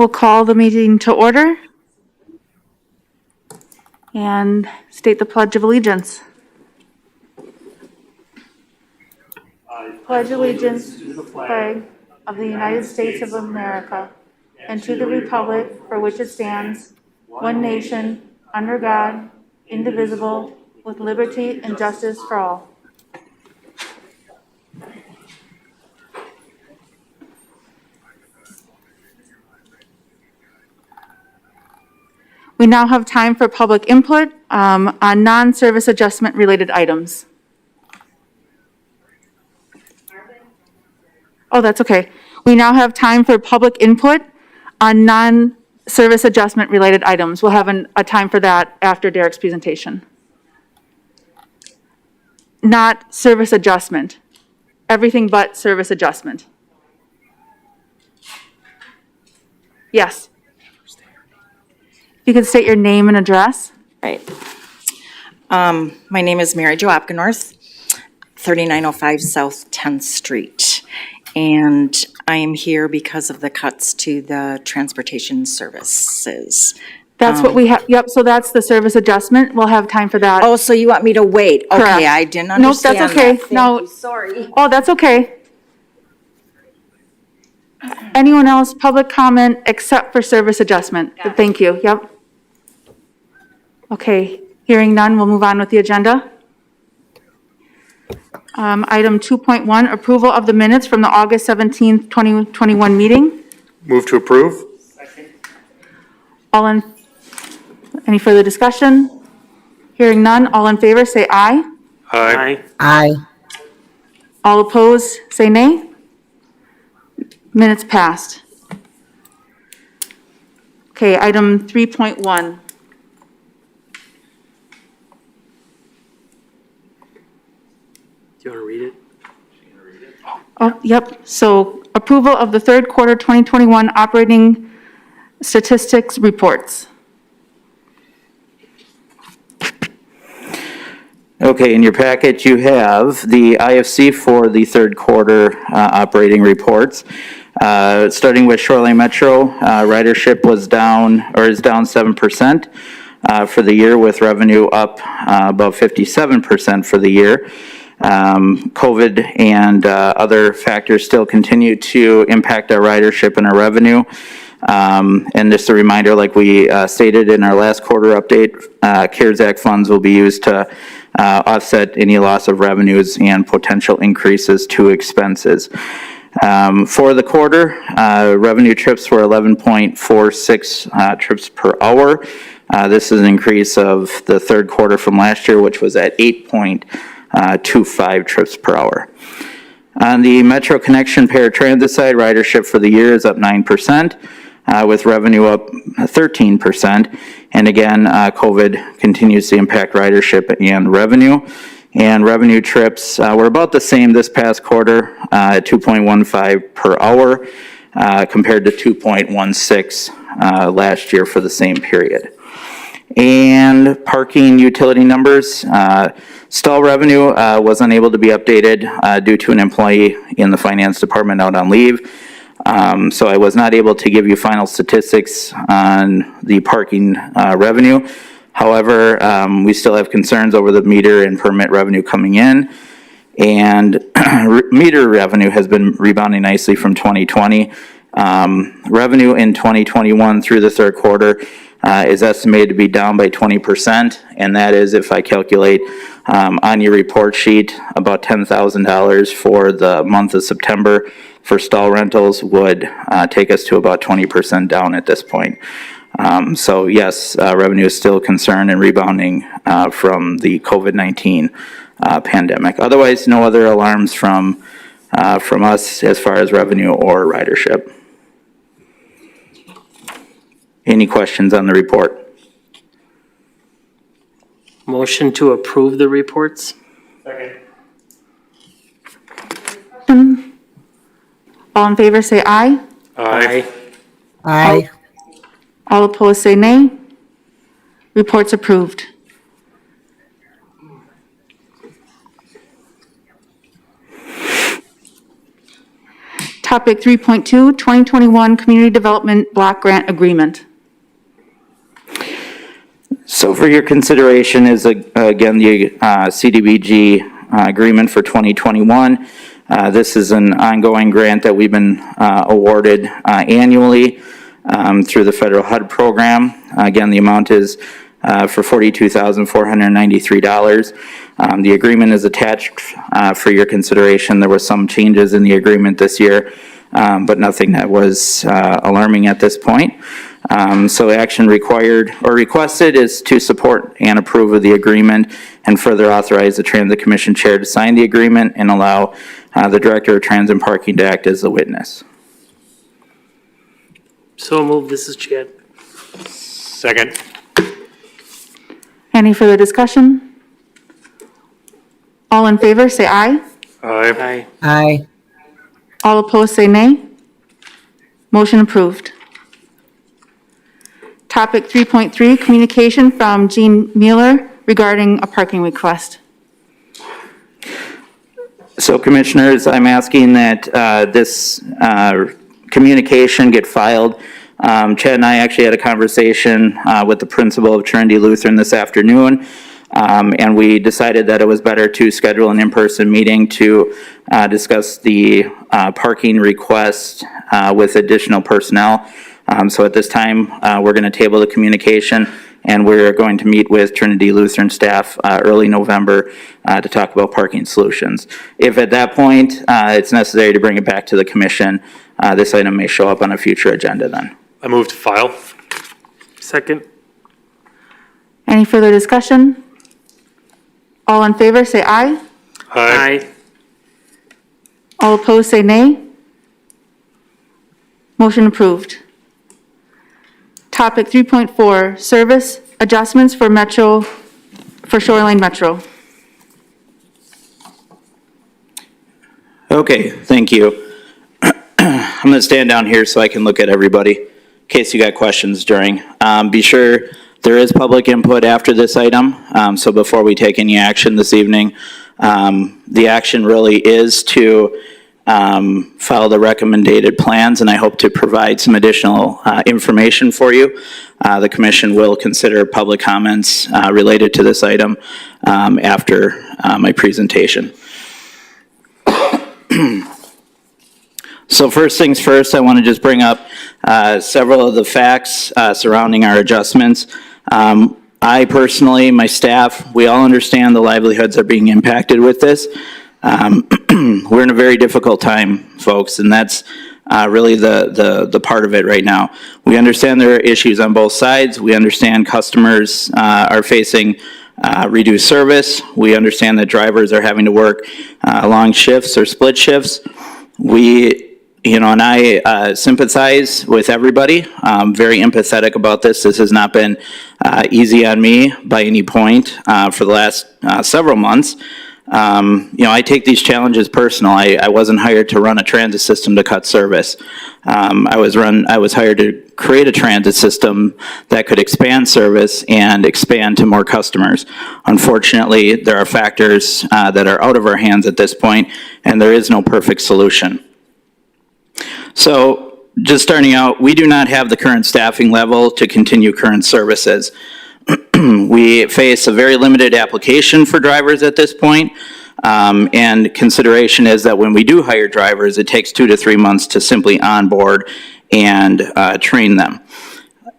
We'll call the meeting to order and state the Pledge of Allegiance. Pledge allegiance to the flag of the United States of America and to the republic for which it stands, one nation, under God, indivisible, with liberty and justice for all. We now have time for public input on non-service adjustment related items. Oh, that's okay. We now have time for public input on non-service adjustment related items. We'll have a time for that after Derek's presentation. Not service adjustment. Everything but service adjustment. Yes. You can state your name and address. Right. My name is Mary Jo Opgenorth, 3905 South 10th Street. And I am here because of the cuts to the transportation services. That's what we have. Yep, so that's the service adjustment. We'll have time for that. Oh, so you want me to wait? Correct. Okay, I didn't Nope, understand that's okay. that. Thank No. you. Sorry. Oh, that's okay. Anyone else, public comment except for service adjustment? Thank you, yep. Okay, hearing none, we'll move on with the agenda. Item 2.1, approval of the minutes from the August 17th, 2021 meeting. Move to approve. Any further discussion? Hearing none, all in favor say aye. Aye. Aye. All opposed, say nay. Minutes passed. Okay, item 3.1. Do you want to read it? Oh, yep. So approval of the third quarter 2021 operating statistics reports. Okay, in your packet, you have the IFC for the third quarter operating reports. Starting with Shoreline Metro, ridership was down, or is down 7% for the year, with revenue up about 57% for the year. COVID and other factors still continue to impact our ridership and our revenue. And just a reminder, like we stated in our last quarter update, CARES Act funds will be used to offset any loss of revenues and potential increases to expenses. For the quarter, revenue trips were 11.46 trips per hour. This is an increase of the third quarter from last year, which was at 8.25 trips per hour. On the Metro Connection Paratransit side, ridership for the year is up 9%, with revenue up 13%. And again, COVID continues to impact ridership and revenue. And revenue trips were about the same this past quarter, at 2.15 per hour, compared to 2.16 last year for the same period. And parking utility numbers. Stall revenue was unable to be updated due to an employee in the finance department out on leave. So I was not able to give you final statistics on the parking revenue. However, we still have concerns over the meter and permit revenue coming in. And meter revenue has been rebounding nicely from 2020. Revenue in 2021 through the third quarter is estimated to be down by 20%, and that is, if I calculate on your report sheet, about $10,000 for the month of September for stall rentals would take us to about 20% down at this point. So yes, revenue is still a concern and rebounding from the COVID-19 pandemic. Otherwise, no other alarms from us as far as revenue or ridership. Any questions on the report? Motion to approve the reports? All in favor say aye. Aye. Aye. All opposed say nay. Reports approved. Topic 3.2, 2021 Community Development Block Grant Agreement. So for your consideration is, again, the CDBG agreement for 2021. This is an ongoing grant that we've been awarded annually through the federal HUD program. Again, the amount is for $42,493. The agreement is attached for your consideration. There were some changes in the agreement this year, but nothing that was alarming at this point. So action required or requested is to support and approve of the agreement and further authorize the Transit Commission Chair to sign the agreement and allow the Director of Transit and Parking to act as the witness. So moved. This is Chad. Second. Any further discussion? All in favor, say aye. Aye. Aye. Aye. All opposed, say nay. Motion approved. Topic 3.3, communication from Jean Mueller regarding a parking request. So Commissioners, I'm asking that this communication get filed. Chad and I actually had a conversation with the principal of Trinity Lutheran this afternoon, and we decided that it was better to schedule an in-person meeting to discuss the parking request with additional personnel. So at this time, we're going to table the communication, and we're going to meet with Trinity Lutheran staff early November to talk about parking solutions. If at that point it's necessary to bring it back to the commission, this item may show up on a future agenda then. I move to file. Second. Any further discussion? All in favor, say aye. Aye. All opposed, say nay. Motion approved. Topic 3.4, service adjustments for Shoreline Metro. Okay, thank you. I'm going to stand down here so I can look at everybody in case you got questions during. Be sure there is public input after this item, so before we take any action this evening, the action really is to follow the recommended plans, and I hope to provide some additional information for you. The commission will consider public comments related to this item after my presentation. So first things first, I want to just bring up several of the facts surrounding our adjustments. I personally, my staff, we all understand the livelihoods are being impacted with this. We're in a very difficult time, folks, and that's really the part of it right now. We understand there are issues on both sides. We understand customers are facing reduced service. We understand that drivers are having to work long shifts or split shifts. And I sympathize with everybody. I'm very empathetic about this. This has not been easy on me by any point for the last several months. I take these challenges personal. I wasn't hired to run a transit system to cut service. I was hired to create a transit system that could expand service and expand to more customers. Unfortunately, there are factors that are out of our hands at this point, and there is no perfect solution. So, just starting out, we do not have the current staffing level to continue current services. We face a very limited application for drivers at this point, and consideration is that when we do hire drivers, it takes 2 to 3 months to simply onboard and train them.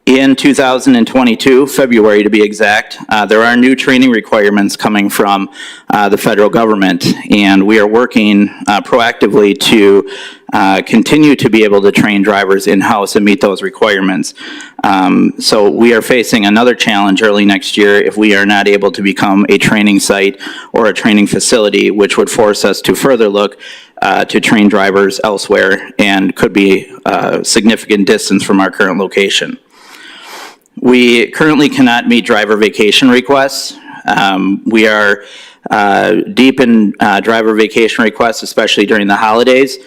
In 2022, February to be exact, there are new training requirements coming from the federal government, and we are working proactively to continue to be able to train drivers in-house and meet those requirements. So we are facing another challenge early next year if we are not able to become a training site or a training facility, which would force us to further look to train drivers elsewhere and could be a significant distance from our current location. We currently cannot meet driver vacation requests. We are deep in driver vacation requests, especially during the holidays,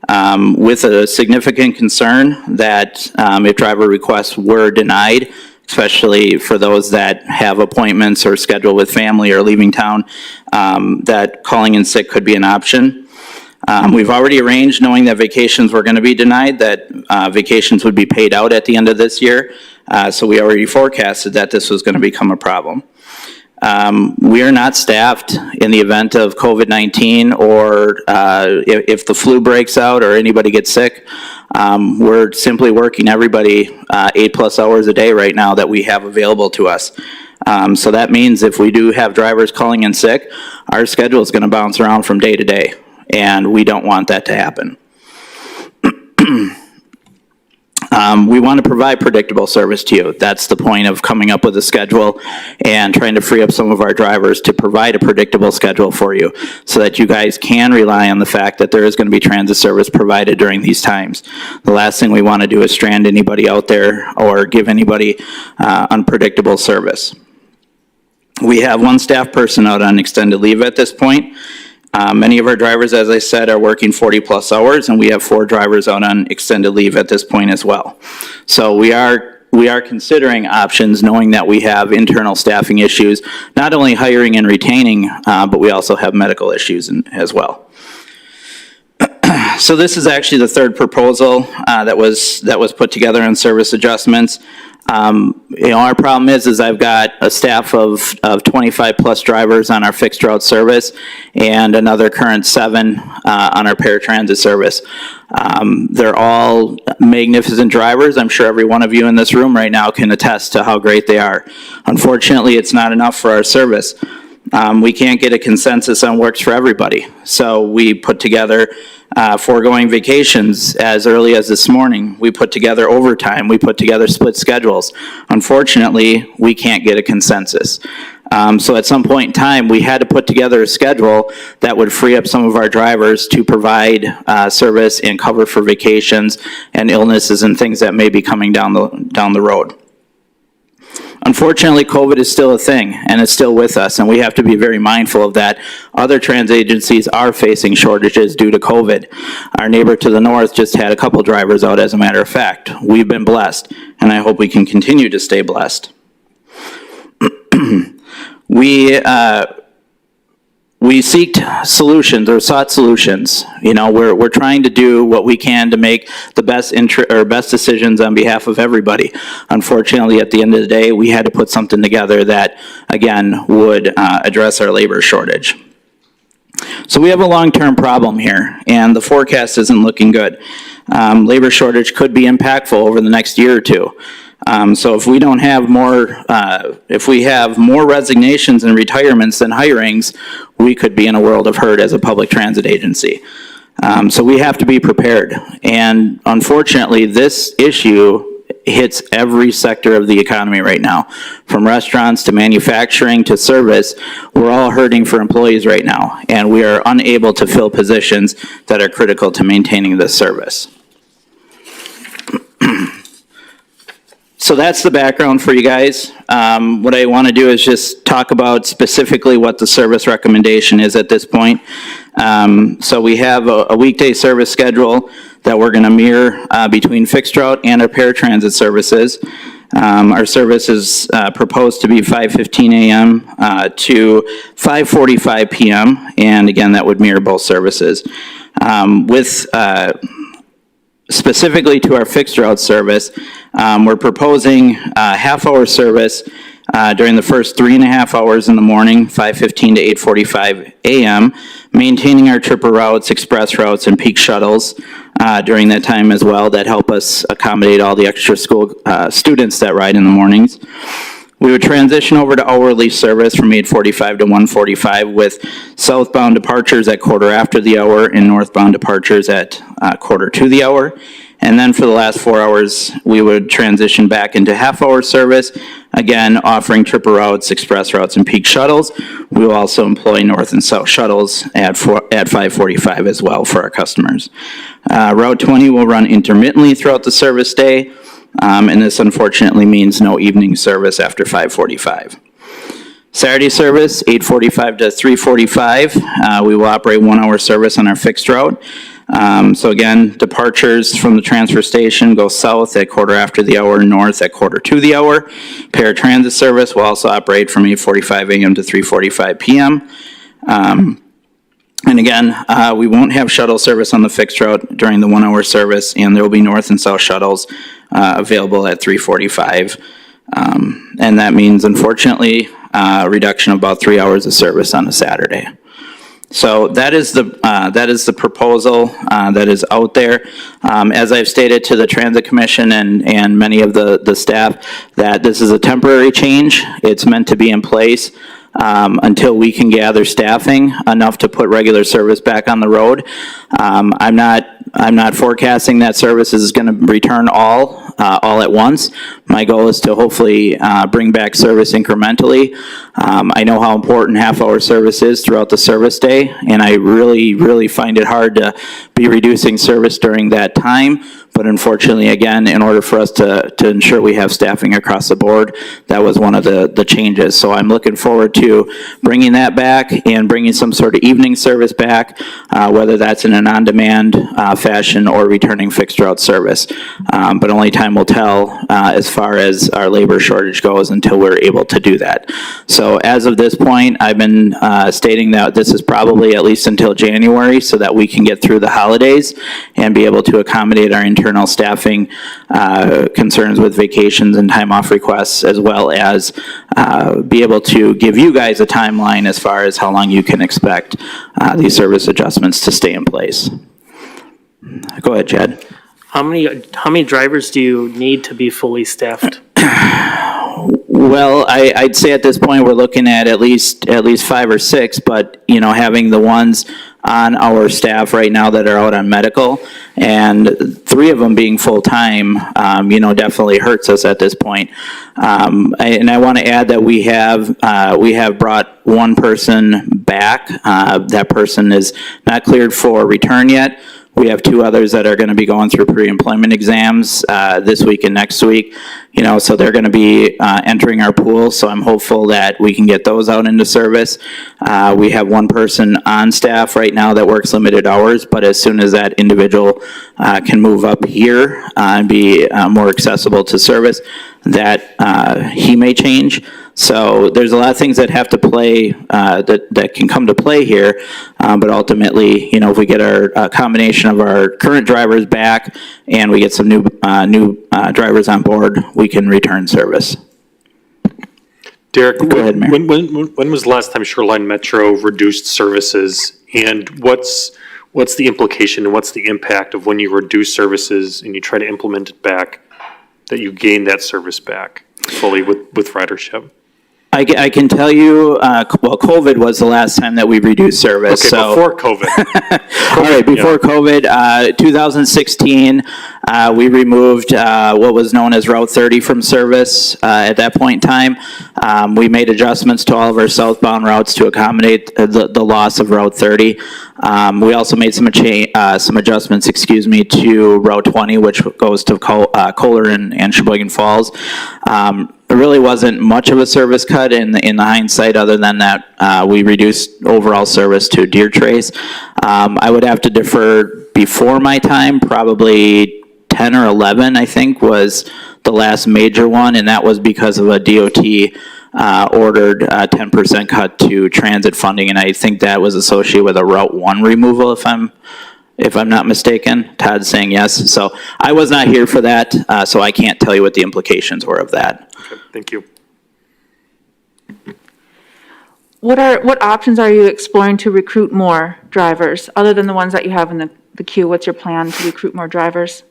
with a significant concern that if driver requests were denied, especially for those that have appointments or schedule with family or leaving town, that calling in sick could be an option. We've already arranged, knowing that vacations were going to be denied, that vacations would be paid out at the end of this year. So we already forecasted that this was going to become a problem. We are not staffed in the event of COVID-19 or if the flu breaks out or anybody gets sick. We're simply working everybody 8+ hours a day right now that we have available to us. So that means if we do have drivers calling in sick, our schedule is going to bounce around from day to day, and we don't want that to happen. We want to provide predictable service to you. That's the point of coming up with a schedule and trying to free up some of our drivers to provide a predictable schedule for you so that you guys can rely on the fact that there is going to be transit service provided during these times. The last thing we want to do is strand anybody out there or give anybody unpredictable service. We have one staff person out on extended leave at this point. Many of our drivers, as I said, are working 40+ hours, and we have 4 drivers out on extended leave at this point as well. So we are considering options, knowing that we have internal staffing issues, not only hiring and retaining, but we also have medical issues as well. So this is actually the third proposal that was put together on service adjustments. Our problem is I've got a staff of 25+ drivers on our fixed route service and another current 7 on our paratransit service. They're all magnificent drivers. I'm sure every one of you in this room right now can attest to how great they are. Unfortunately, it's not enough for our service. We can't get a consensus on works for everybody. So we put together foregoing vacations as early as this morning. We put together overtime. We put together split schedules. Unfortunately, we can't get a consensus. So at some point in time, we had to put together a schedule that would free up some of our drivers to provide service and cover for vacations and illnesses and things that may be coming down the road. Unfortunately, COVID is still a thing, and it's still with us, and we have to be very mindful of that. Other transit agencies are facing shortages due to COVID. Our neighbor to the north just had a couple drivers out, as a matter of fact. We've been blessed, and I hope we can continue to stay blessed. We sought solutions. You know, we're trying to do what we can to make the best decisions on behalf of everybody. Unfortunately, at the end of the day, we had to put something together that, again, would address our labor shortage. So we have a long-term problem here, and the forecast isn't looking good. Labor shortage could be impactful over the next year or two. So if we don't have if we have more resignations and retirements than hirings, we could be in a world of hurt as a public transit agency. So we have to be prepared. And unfortunately, this issue hits every sector of the economy right now. From restaurants to manufacturing to service, we're all hurting for employees right now, and we are unable to fill positions that are critical to maintaining this service. So that's the background for you guys. What I want to do is just talk about specifically what the service recommendation is at this point. So we have a weekday service schedule that we're going to mirror between fixed route and our paratransit services. Our service is proposed to be 5:15 a.m. to 5:45 p.m. And again, that would mirror both services. Specifically to our fixed route service, we're proposing half-hour service during the first 3.5 hours in the morning, 5:15 to 8:45 a.m., maintaining our tripper routes, express routes, and peak shuttles during that time as well that help us accommodate all the extra school students that ride in the mornings. We would transition over to hourly service from 8:45 to 1:45 with southbound departures at quarter after the hour and northbound departures at quarter to the hour. And then for the last 4 hours, we would transition back into half-hour service, again offering tripper routes, express routes, and peak shuttles. We will also employ north and south shuttles at 5:45 as well for our customers. Route 20 will run intermittently throughout the service day. And this unfortunately means no evening service after 5:45. Saturday service, 8:45 to 3:45. We will operate 1 hour service on our fixed route. So again, departures from the transfer station go south at quarter after the hour, north at quarter to the hour. Paratransit service will also operate from 8:45 a.m. to 3:45 p.m. And again, we won't have shuttle service on the fixed route during the 1 hour service, and there will be north and south shuttles available at 3:45. And that means, unfortunately, a reduction of about 3 hours of service on a Saturday. So that is the proposal that is out there. As I've stated to the Transit Commission and many of the staff, that this is a temporary change. It's meant to be in place until we can gather staffing enough to put regular service back on the road. I'm not forecasting that service is going to return all at once. My goal is to hopefully bring back service incrementally. I know how important half-hour service is throughout the service day, and I really find it hard to be reducing service during that time. But unfortunately, again, in order for us to ensure we have staffing across the board, that was one of the changes. So I'm looking forward to bringing that back and bringing some sort of evening service back, whether that's in an on-demand fashion or returning fixed route service. But only time will tell as far as our labor shortage goes until we're able to do that. So as of this point, I've been stating that this is probably at least until January so that we can get through the holidays and be able to accommodate our internal staffing concerns with vacations and time off requests, as well as be able to give you guys a timeline as far as how long you can expect these service adjustments to stay in place. Go ahead, Chad. How many drivers do you need to be fully staffed? Well, I'd say at this point, we're looking at least 5 or 6, but, you know, having the ones on our staff right now that are out on medical, and 3 of them being full-time, you know, definitely hurts us at this point. And I want to add that we have brought one person back. That person is not cleared for return yet. We have 2 others that are going to be going through pre-employment exams this week and next week. You know, so they're going to be entering our pool. So I'm hopeful that we can get those out into service. We have 1 person on staff right now that works limited hours, but as soon as that individual can move up here and be more accessible to service, that he may change. So there's a lot of things that have to play, that can come to play here, but ultimately, you know, if we get our combination of our current drivers back and we get some new drivers on board, we can return service. Derek, Go ahead, Mayor. when was the last time Shoreline Metro reduced services? And what's the implication and what's the impact of when you reduce services and you try to implement it back, that you gain that service back fully with ridership? I can tell you, well, COVID was the last time that we reduced service. Okay, so. before COVID. All right, before COVID, 2016, we removed what was known as Route 30 from service at that point in time. We made adjustments to all of our southbound routes to accommodate the loss of Route 30. We also made some adjustments, to Route 20, which goes to Kohler and Sheboygan Falls. There really wasn't much of a service cut in the hindsight, other than that we reduced overall service to Deer Trace. I would have to defer before my time, probably 10 or 11, I think, was the last major one, and that was because of a DOT ordered 10% cut to transit funding, and I think that was associated with a Route 1 removal, if I'm not mistaken. Todd's saying yes. So I was not here for that, so I can't tell you what the implications were of that. Okay, thank you. What options are you exploring to recruit more drivers, other than the ones that you have in the queue? What's your plan to recruit more drivers?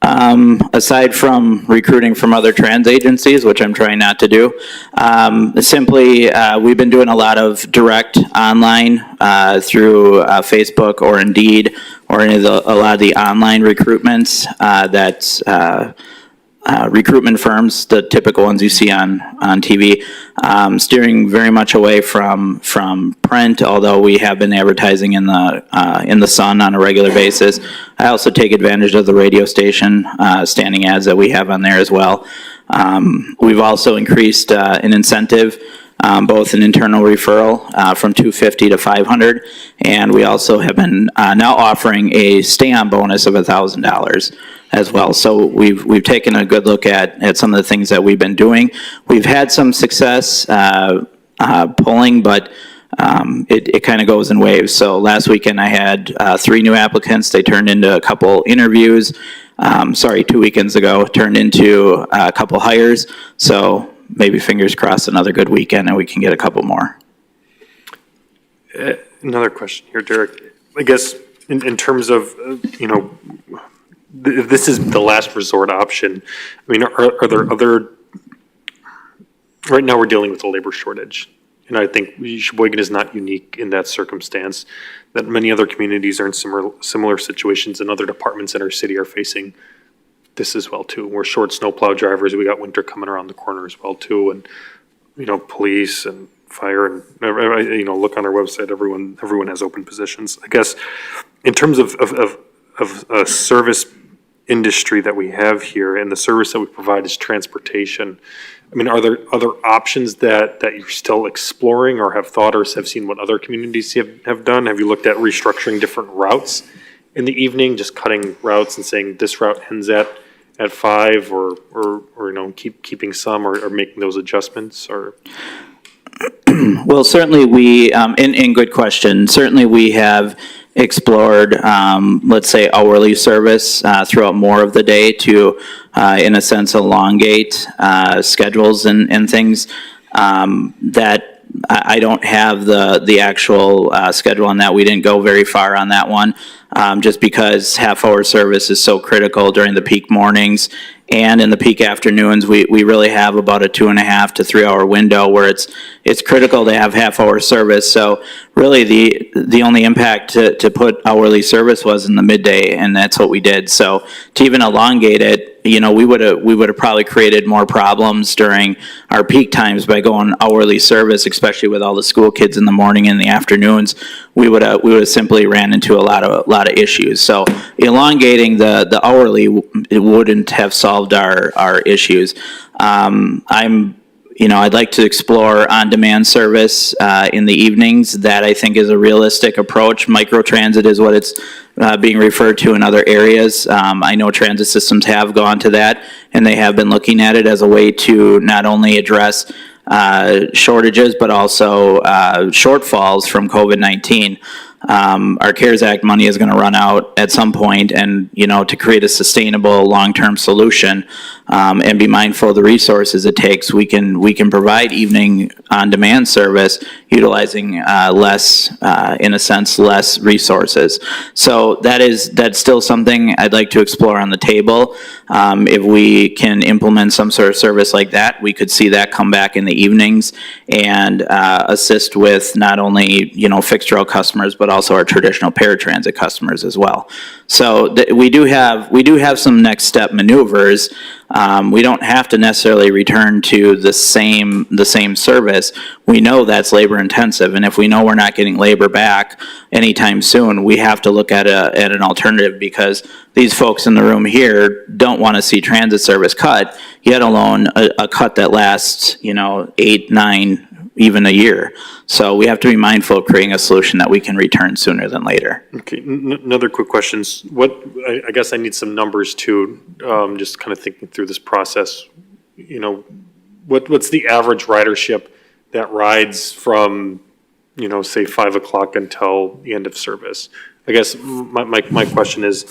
Aside from recruiting from other trans agencies, which I'm trying not to do, simply we've been doing a lot of direct online through Facebook or Indeed, or a lot of the online recruitments that recruitment firms, the typical ones you see on TV, steering very much away from print, although we have been advertising in the Sun on a regular basis. I also take advantage of the radio station standing ads that we have on there as well. We've also increased an incentive, both an internal referral from $250 to $500, and we also have been now offering a stay-on bonus of $1,000 as well. So we've taken a good look at some of the things that we've been doing. We've had some success pulling, but it kind of goes in waves. So last weekend I had 3 new applicants. They turned into a couple interviews. 2 weekends ago, turned into a couple hires. So maybe fingers crossed another good weekend and we can get a couple more. Another question here, Derek. I guess in terms of, if this is the last resort option, I mean, are there other, right now we're dealing with a labor shortage. And I think Sheboygan is not unique in that circumstance, that many other communities are in similar situations, and other departments in our city are facing this as well too. We're short snowplow drivers. We got winter coming around the corner as well too. And, police and fire and, look on our website, everyone has open positions. I guess in terms of a service industry that we have here, and the service that we provide is transportation. I mean, are there other options that you're still exploring or have thought or have seen what other communities have done? Have you looked at restructuring different routes in the evening, just cutting routes and saying this route ends at 5 or keeping some or making those adjustments or? Well, certainly we, in good question, certainly we have explored, let's say, hourly service throughout more of the day to, in a sense, elongate schedules and things that I don't have the actual schedule on that. We didn't go very far on that one, just because half-hour service is so critical during the peak mornings. And in the peak afternoons, we really have about a 2.5 to 3 hour window where it's critical to have half-hour service. So really the only impact to put hourly service was in the midday, and that's what we did. So to even elongate it, we would have probably created more problems during our peak times by going hourly service, especially with all the school kids in the morning and the afternoons. We would have simply ran into a lot of issues. So elongating the hourly, it wouldn't have solved our issues. I'd like to explore on-demand service in the evenings. That I think is a realistic approach. Microtransit is what it's being referred to in other areas. I know transit systems have gone to that, and they have been looking at it as a way to not only address shortages, but also shortfalls from COVID-19. Our CARES Act money is going to run out at some point, and to create a sustainable long-term solution and be mindful of the resources it takes, we can provide evening on-demand service utilizing less resources. So that's still something I'd like to explore on the table. If we can implement some sort of service like that, we could see that come back in the evenings and assist with not only fixed rail customers, but also our traditional paratransit customers as well. So we do have some next step maneuvers. We don't have to necessarily return to the same service. We know that's labor intensive, and if we know we're not getting labor back anytime soon, we have to look at an alternative, because these folks in the room here don't want to see transit service cut, yet alone a cut that lasts 8, 9, even a year. So we have to be mindful of creating a solution that we can return sooner than later. Okay, another quick question. I guess I need some numbers too, just kind of thinking through this process. What's the average ridership that rides from, say 5 o'clock until the end of service? I guess my question is,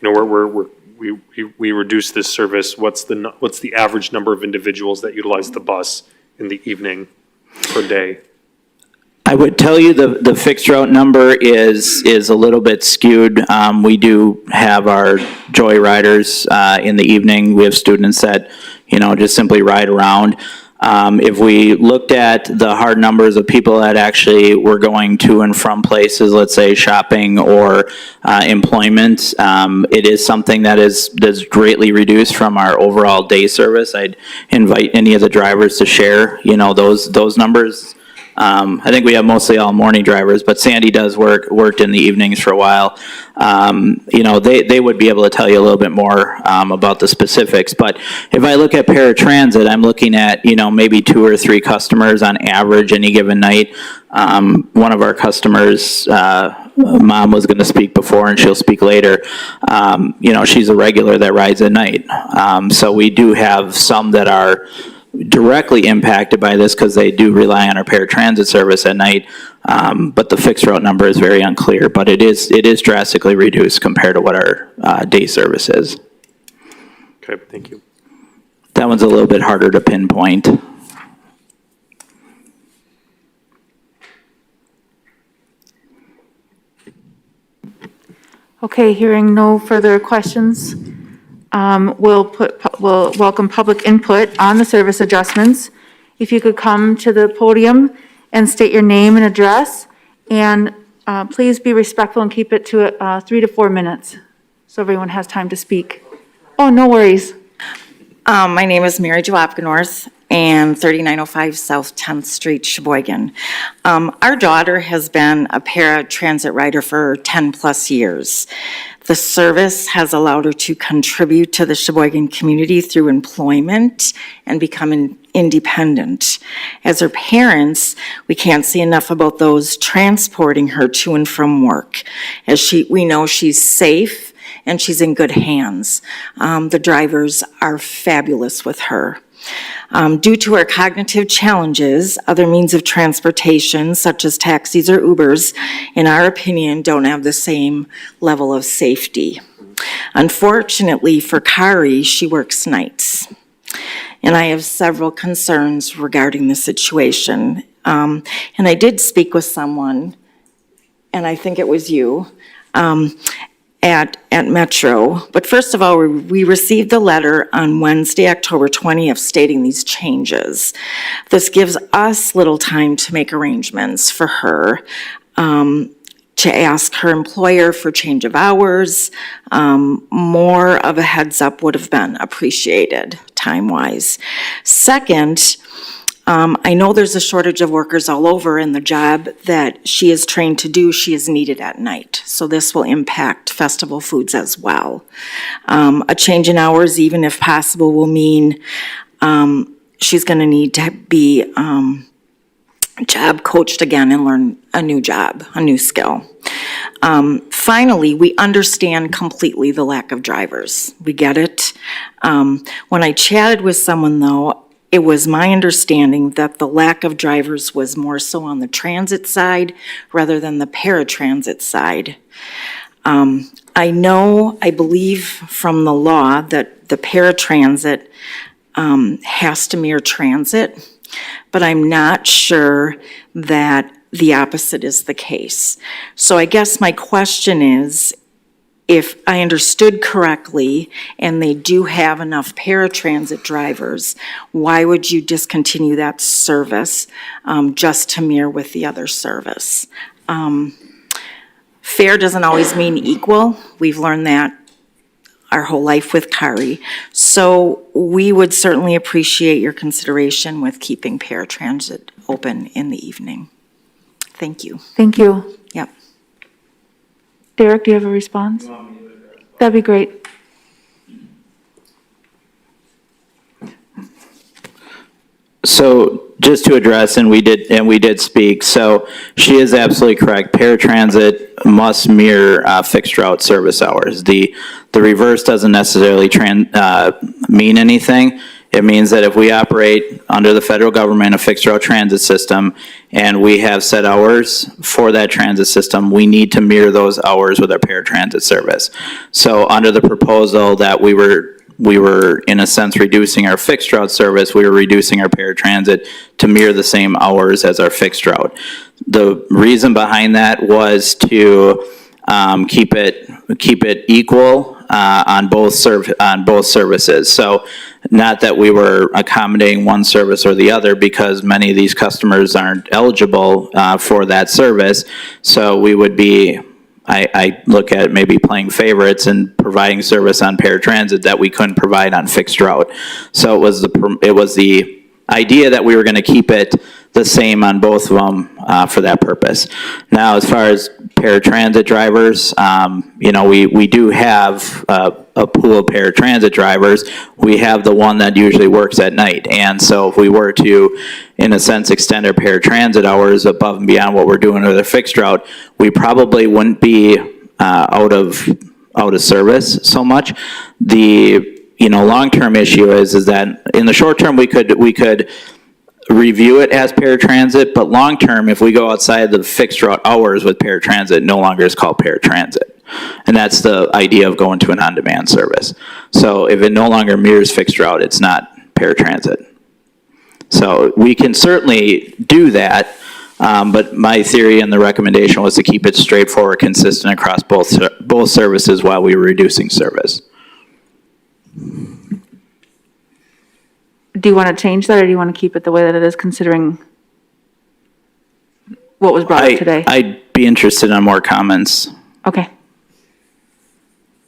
we reduce this service. What's the average number of individuals that utilize the bus in the evening per day? I would tell you the fixed route number is a little bit skewed. We do have our joy riders in the evening. We have students that just simply ride around. If we looked at the hard numbers of people that actually were going to and from places, let's say shopping or employment, it is something that's greatly reduced from our overall day service. I'd invite any of the drivers to share, those numbers. I think we have mostly all morning drivers, but Sandy worked in the evenings for a while. They would be able to tell you a little bit more about the specifics. But if I look at paratransit, I'm looking at maybe 2 or 3 customers on average any given night. One of our customers, mom was going to speak before, and she'll speak later. She's a regular that rides at night. So we do have some that are directly impacted by this because they do rely on our paratransit service at night, but the fixed route number is very unclear, but it is drastically reduced compared to what our day service is. Okay, thank you. That one's a little bit harder to pinpoint. Okay, hearing no further questions, we'll welcome public input on the service adjustments. If you could come to the podium and state your name and address, and please be respectful and keep it to 3 to 4 minutes, so everyone has time to speak. Oh, no worries. My name is Mary Jo Opgenorth, and 3905 South 10th Street, Sheboygan. Our daughter has been a paratransit rider for 10-plus years. The service has allowed her to contribute to the Sheboygan community through employment and becoming independent. As her parents, we can't say enough about those transporting her to and from work, as we know she's safe and she's in good hands. The drivers are fabulous with her. Due to her cognitive challenges, other means of transportation, such as taxis or Ubers, in our opinion, don't have the same level of safety. Unfortunately for Kari, she works nights. And I have several concerns regarding the situation. And I did speak with someone, and I think it was you, at Metro. But first of all, we received the letter on Wednesday, October 20th, stating these changes. This gives us little time to make arrangements for her, to ask her employer for change of hours. More of a heads up would have been appreciated time-wise. Second, I know there's a shortage of workers all over, and the job that she is trained to do, she is needed at night. So this will impact festival foods as well. A change in hours, even if possible, will mean she's going to need to be job coached again and learn a new job, a new skill. Finally, we understand completely the lack of drivers. We get it. When I chatted with someone, though, it was my understanding that the lack of drivers was more so on the transit side rather than the paratransit side. I believe from the law that the paratransit has to mirror transit, but I'm not sure that the opposite is the case. So I guess my question is, if I understood correctly, and they do have enough paratransit drivers, why would you discontinue that service just to mirror with the other service? Fair doesn't always mean equal. We've learned that our whole life with Kari. So we would certainly appreciate your consideration with keeping paratransit open in the evening. Thank you. Thank you. Yep. Derek, do you have a response? That'd be great. So just to address, and we did speak, so she is absolutely correct. Paratransit must mirror fixed route service hours. The reverse doesn't necessarily mean anything. It means that if we operate under the federal government a fixed route transit system and we have set hours for that transit system, we need to mirror those hours with our paratransit service. So under the proposal that we were in a sense reducing our fixed route service, we were reducing our paratransit to mirror the same hours as our fixed route. The reason behind that was to keep it equal on both services. So not that we were accommodating one service or the other, because many of these customers aren't eligible for that service. So we would be, I look at maybe playing favorites and providing service on paratransit that we couldn't provide on fixed route. So it was the idea that we were going to keep it the same on both of them for that purpose. Now, as far as paratransit drivers, we do have a pool of paratransit drivers. We have the one that usually works at night. And so if we were to, in a sense, extend our paratransit hours above and beyond what we're doing with a fixed route, we probably wouldn't be out of service so much. The long-term issue is that in the short term, we could review it as paratransit, but long-term, if we go outside the fixed route hours with paratransit, no longer is called paratransit. And that's the idea of going to an on-demand service. So if it no longer mirrors fixed route, it's not paratransit. So we can certainly do that, but my theory and the recommendation was to keep it straightforward, consistent across both services while we were reducing service. Do you want to change that, or do you want to keep it the way that it is, considering what was brought up today? I'd be interested in more comments. Okay.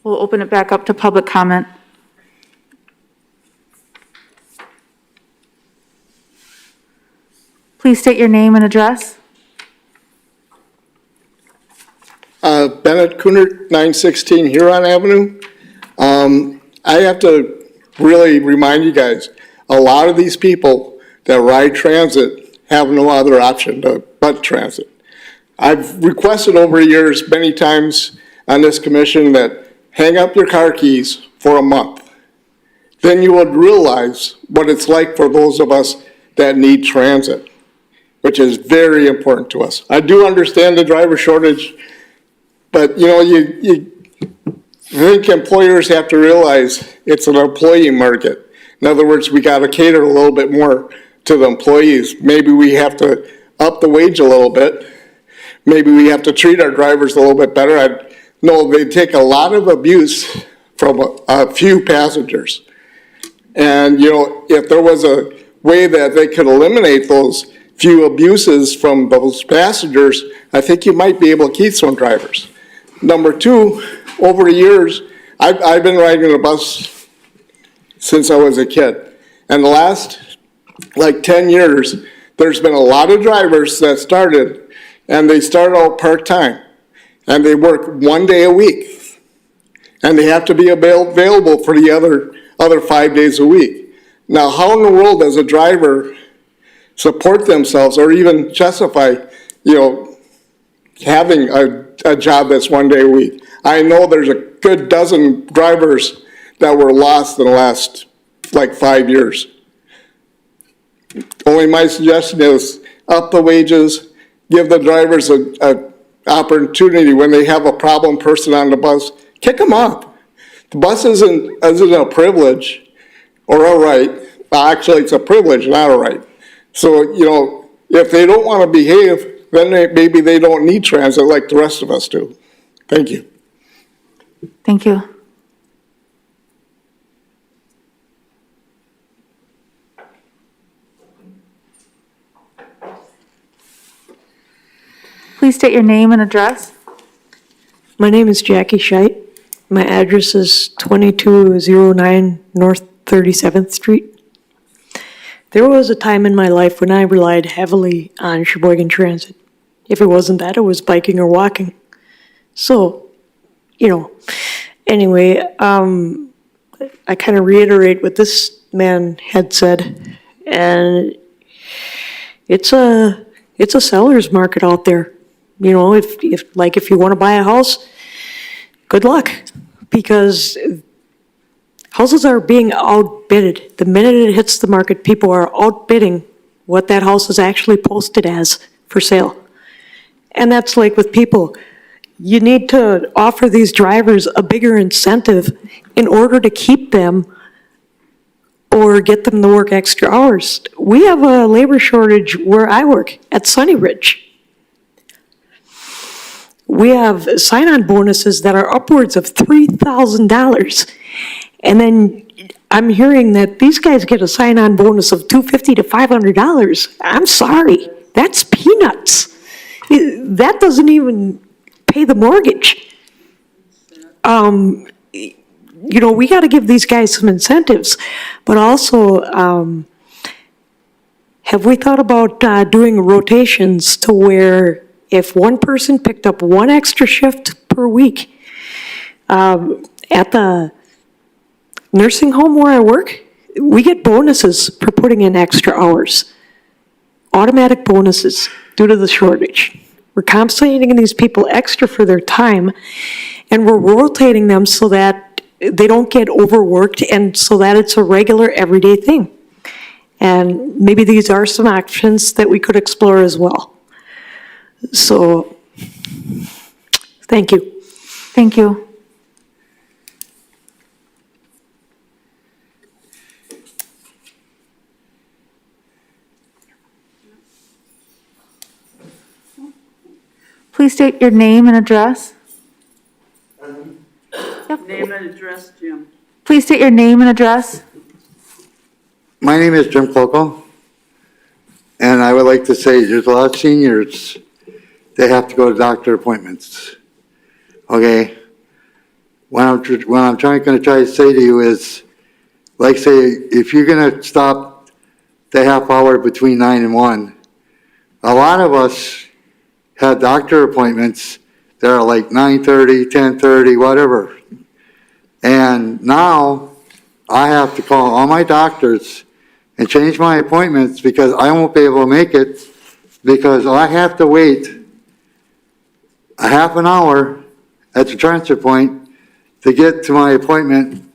We'll open it back up to public comment. Please state your name and address. Bennett Kunert, 916 Huron Avenue. I have to really remind you guys, a lot of these people that ride transit have no other option but transit. I've requested over the years many times on this commission that hang up your car keys for a month. Then you would realize what it's like for those of us that need transit, which is very important to us. I do understand the driver shortage, but you think employers have to realize it's an employee market. In other words, we got to cater a little bit more to the employees. Maybe we have to up the wage a little bit. Maybe we have to treat our drivers a little bit better. I know they take a lot of abuse from a few passengers. And, if there was a way that they could eliminate those few abuses from those passengers, I think you might be able to keep some drivers. Number two, over the years, I've been riding a bus since I was a kid. And the last, 10 years, there's been a lot of drivers that started, and they start out part-time, and they work 1 day a week. And they have to be available for the other 5 days a week. Now, how in the world does a driver support themselves or even justify, having a job that's 1 day a week? I know there's a good dozen drivers that were lost in the last 5 years. Only my suggestion is up the wages, give the drivers a opportunity when they have a problem person on the bus, kick them off. The bus isn't a privilege or a right. Well, actually, it's a privilege, not a right. So, if they don't want to behave, then maybe they don't need transit like the rest of us do. Thank you. Thank you. Please state your name and address. My name is Jackie Scheit. My address is 2209 North 37th Street. There was a time in my life when I relied heavily on Sheboygan Transit. If it wasn't that, it was biking or walking. So, anyway, I kind of reiterate what this man had said, and it's a seller's market out there. If you want to buy a house, good luck, because houses are being outbidded. The minute it hits the market, people are outbidding what that house is actually posted as for sale. And that's like with people. You need to offer these drivers a bigger incentive in order to keep them or get them to work extra hours. We have a labor shortage where I work at Sunny Ridge. We have sign-on bonuses that are upwards of $3,000. And then I'm hearing that these guys get a sign-on bonus of $250 to $500. I'm sorry, that's peanuts. That doesn't even pay the mortgage. We got to give these guys some incentives, but also, have we thought about doing rotations to where if one person picked up one extra shift per week, at the nursing home where I work, we get bonuses for putting in extra hours. Automatic bonuses due to the shortage. We're compensating these people extra for their time, and we're rotating them so that they don't get overworked, and so that it's a regular, everyday thing. And maybe these are some actions that we could explore as well. So, thank you. Thank you. Please state your name and address. Name and address, Jim. Please state your name and address. My name is Jim Cloco, and I would like to say there's a lot of seniors that have to go to doctor appointments. Okay? What I'm going to try to say to you is, like say, if you're going to stop the half hour between 9 and 1, a lot of us have doctor appointments that are like 9:30, 10:30, whatever. And now I have to call all my doctors and change my appointments because I won't be able to make it because I have to wait a half an hour at the transfer point to get to my appointment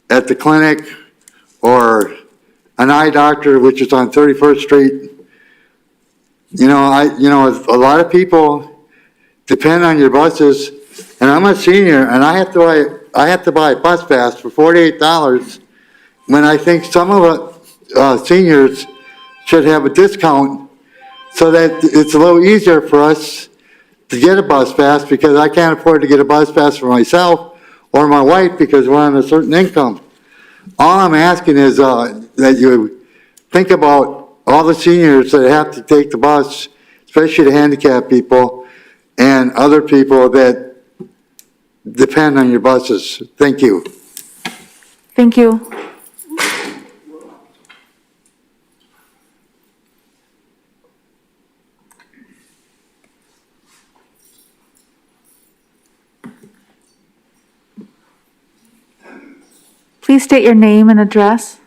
at the clinic or an eye doctor, which is on 31st Street. You know, a lot of people depend on your buses, and I'm a senior, and I have to buy a bus pass for $48 when I think some of seniors should have a discount so that it's a little easier for us to get a bus pass because I can't afford to get a bus pass for myself or my wife because we're on a certain income. All I'm asking is that you think about all the seniors that have to take the bus, especially the handicapped people and other people that depend on your buses. Thank you. Thank you. Please state your name and address.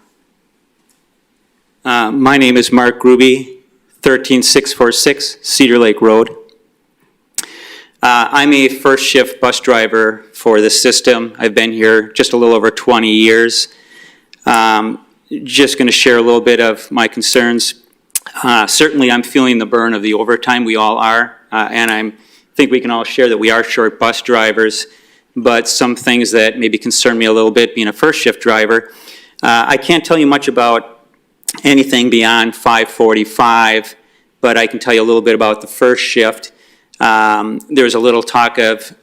My name is Mark Gruby, 13646 Cedar Lake Road. I'm a first shift bus driver for the system. I've been here just a little over 20 years. Just going to share a little bit of my concerns. Certainly I'm feeling the burn of the overtime, we all are, and I think we can all share that we are short bus drivers, but some things that maybe concern me a little bit being a first shift driver. I can't tell you much about anything beyond 5:45, but I can tell you a little bit about the first shift. There's a little talk of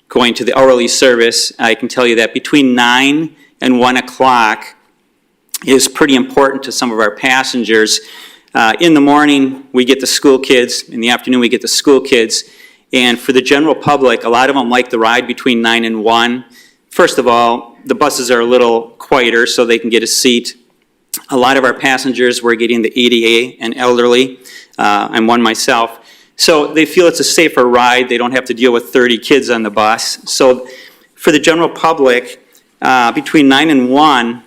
going to the hourly service. I can tell you that between 9 and 1 o'clock is pretty important to some of our passengers. In the morning, we get the school kids. In the afternoon, we get the school kids. And for the general public, a lot of them like the ride between 9 and 1. First of all, the buses are a little quieter, so they can get a seat. A lot of our passengers were getting the ADA and elderly. I'm one myself. So they feel it's a safer ride. They don't have to deal with 30 kids on the bus. So for the general public, between 9 and 1,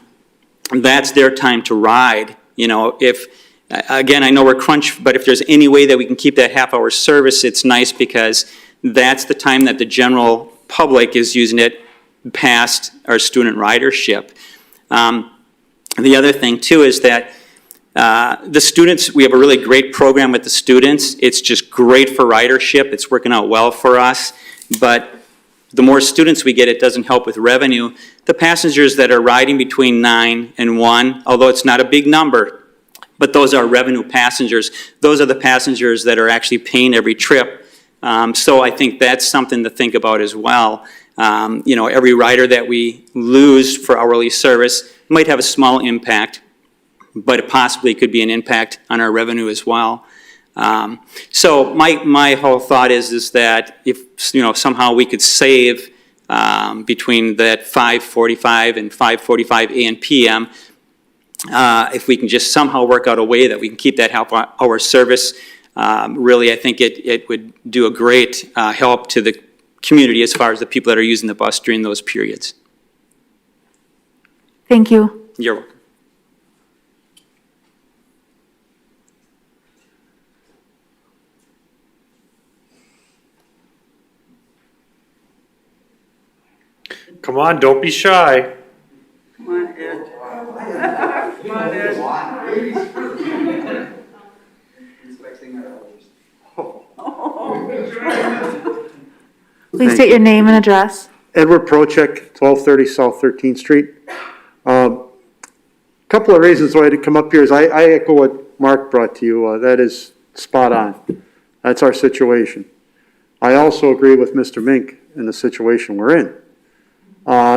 that's their time to ride. You know, again, I know we're crunched, but if there's any way that we can keep that half-hour service, it's nice because that's the time that the general public is using it past our student ridership. The other thing, too, is that the students, we have a really great program with the students. It's just great for ridership. It's working out well for us. But the more students we get, it doesn't help with revenue. The passengers that are riding between 9 and 1, although it's not a big number, but those are revenue passengers. Those are the passengers that are actually paying every trip. So I think that's something to think about as well. You know, every rider that we lose for hourly service might have a small impact, but it possibly could be an impact on our revenue as well. So my whole thought is that if, you know, somehow we could save between that 5:45 and 5:45 a.m. p.m., if we can just somehow work out a way that we can keep that half-hour service, really I think it would do a great help to the community as far as the people that are using the bus during those periods. Thank you. You're welcome. Come on, don't be shy. Come on, Ed. Come on, Ed. Please state your name and address. Edward Prochek, 1230 South 13th Street. Couple of reasons why I had to come up here is I echo what Mark brought to you. That is spot on. That's our situation. I also agree with Mr. Mink in the situation we're in.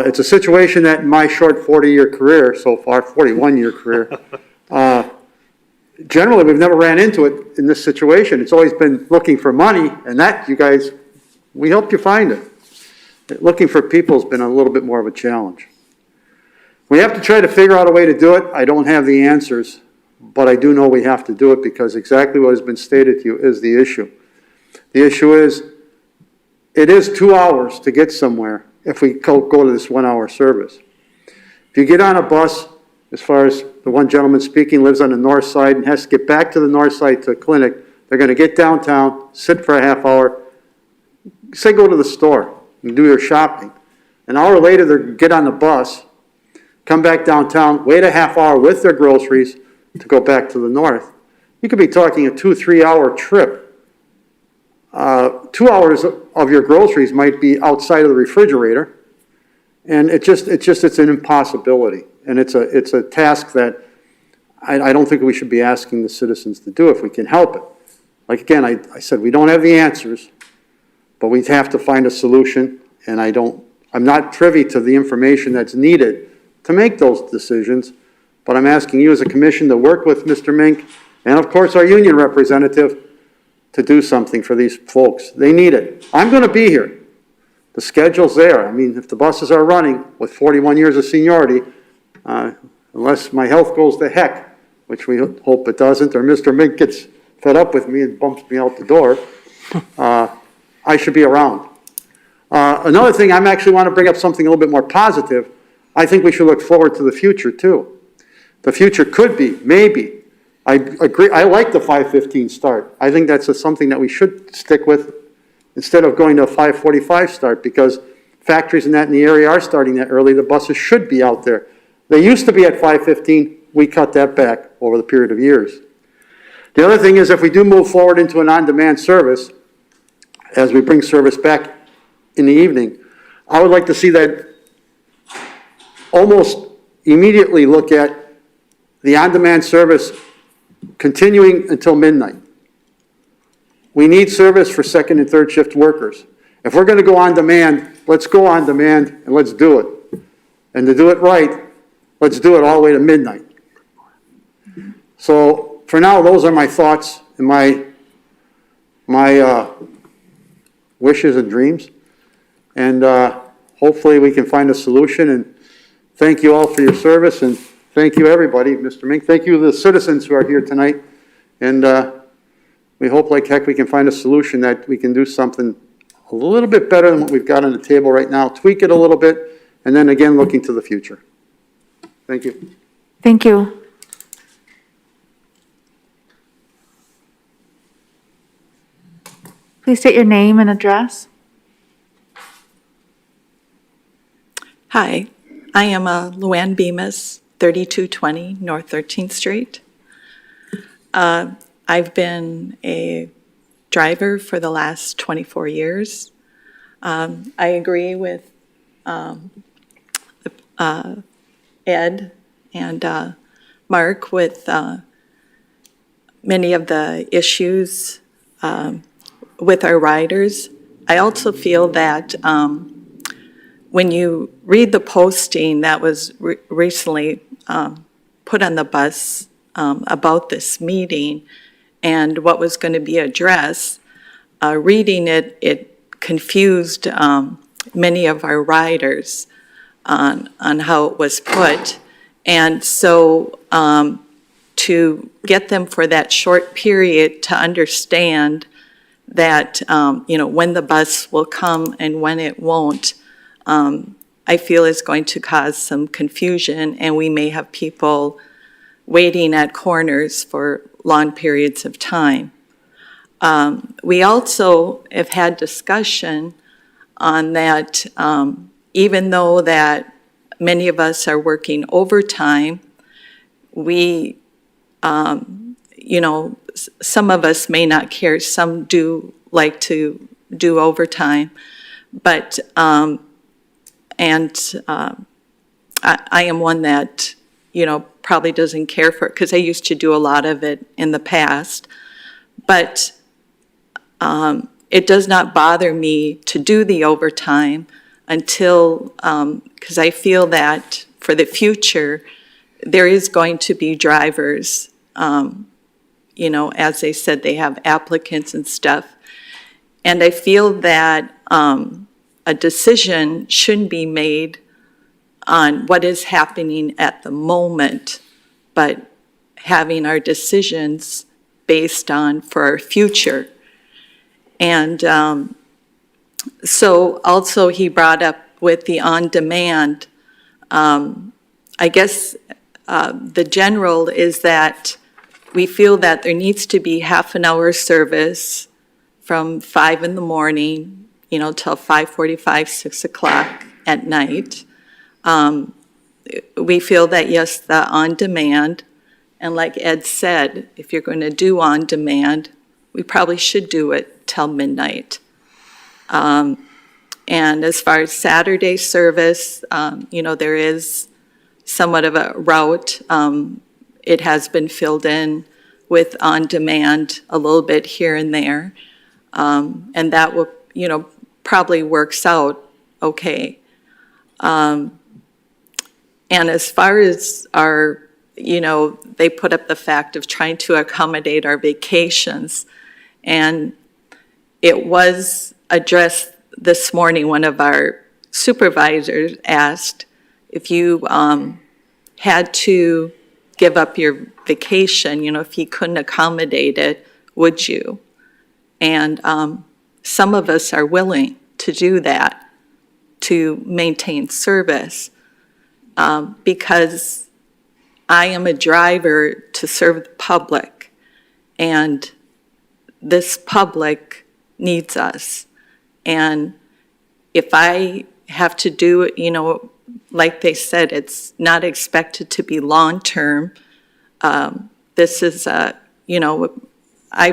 It's a situation that in my short 40-year career so far, 41-year career, generally we've never ran into it in this situation. It's always been looking for money, and that, you guys, we helped you find it. Looking for people has been a little bit more of a challenge. We have to try to figure out a way to do it. I don't have the answers, but I do know we have to do it because exactly what has been stated to you is the issue. The issue is, it is 2 hours to get somewhere if we go to this 1 hour service. If you get on a bus, as far as the one gentleman speaking lives on the north side and has to get back to the north side to a clinic, they're going to get downtown, sit for a half hour, say go to the store and do your shopping. An hour later, they get on the bus, come back downtown, wait a half hour with their groceries to go back to the north. You could be talking a 2-3 hour trip. 2 hours of your groceries might be outside of the refrigerator, and it's an impossibility. And it's a task that I don't think we should be asking the citizens to do if we can help it. Like again, I said, we don't have the answers, but we have to find a solution, and I'm not privy to the information that's needed to make those decisions, but I'm asking you as a commission to work with Mr. Mink and of course our union representative to do something for these folks. They need it. I'm going to be here. The schedule's there. I mean, if the buses are running with 41 years of seniority, unless my health goes to heck, which we hope it doesn't, or Mr. Mink gets fed up with me and bumps me out the door, I should be around. Another thing, I actually want to bring up something a little bit more positive. I think we should look forward to the future too. The future could be, maybe. I agree, I like the 5:15 start. I think that's something that we should stick with instead of going to a 5:45 start, because factories and that in the area are starting that early. The buses should be out there. They used to be at 5:15. We cut that back over the period of years. The other thing is, if we do move forward into an on-demand service, as we bring service back in the evening, I would like to see that almost immediately look at the on-demand service continuing until midnight. We need service for second and third shift workers. If we're going to go on demand, let's go on demand and let's do it. And to do it right, let's do it all the way to midnight. So for now, those are my thoughts and my wishes and dreams. And hopefully we can find a solution. And thank you all for your service, and thank you everybody, Mr. Mink. Thank you to the citizens who are here tonight. And we hope like heck we can find a solution that we can do something a little bit better than what we've got on the table right now, tweak it a little bit, and then again looking to the future. Thank you. Thank you. Please state your name and address. Hi, I am Luann Bemis, 3220 North 13th Street. I've been a driver for the last 24 years. I agree with Ed and Mark with many of the issues with our riders. I also feel that when you read the posting that was recently put on the bus about this meeting and what was going to be addressed, reading it, it confused many of our riders on how it was put. And so to get them for that short period to understand that, when the bus will come and when it won't, I feel is going to cause some confusion, and we may have people waiting at corners for long periods of time. We also have had discussion on that even though that many of us are working overtime, we, some of us may not care, some do like to do overtime, but, I am one that, probably doesn't care for it, because I used to do a lot of it in the past. But it does not bother me to do the overtime until, because I feel that for the future, there is going to be drivers, as they said, they have applicants and stuff. And I feel that a decision shouldn't be made on what is happening at the moment, but having our decisions based on for our future. And so also he brought up with the on-demand, I guess the general is that we feel that there needs to be half an hour service from 5 in the morning, till 5:45, 6 o'clock at night. We feel that, yes, the on-demand, and like Ed said, if you're going to do on-demand, we probably should do it till midnight. And as far as Saturday service, there is somewhat of a route. It has been filled in with on-demand a little bit here and there. And that will, probably works out okay. And as far as our, they put up the fact of trying to accommodate our vacations. And it was addressed this morning, one of our supervisors asked if you had to give up your vacation, if he couldn't accommodate it, would you? And some of us are willing to do that to maintain service. Because I am a driver to serve the public, and this public needs us. And if I have to do it, like they said, it's not expected to be long-term. This is, I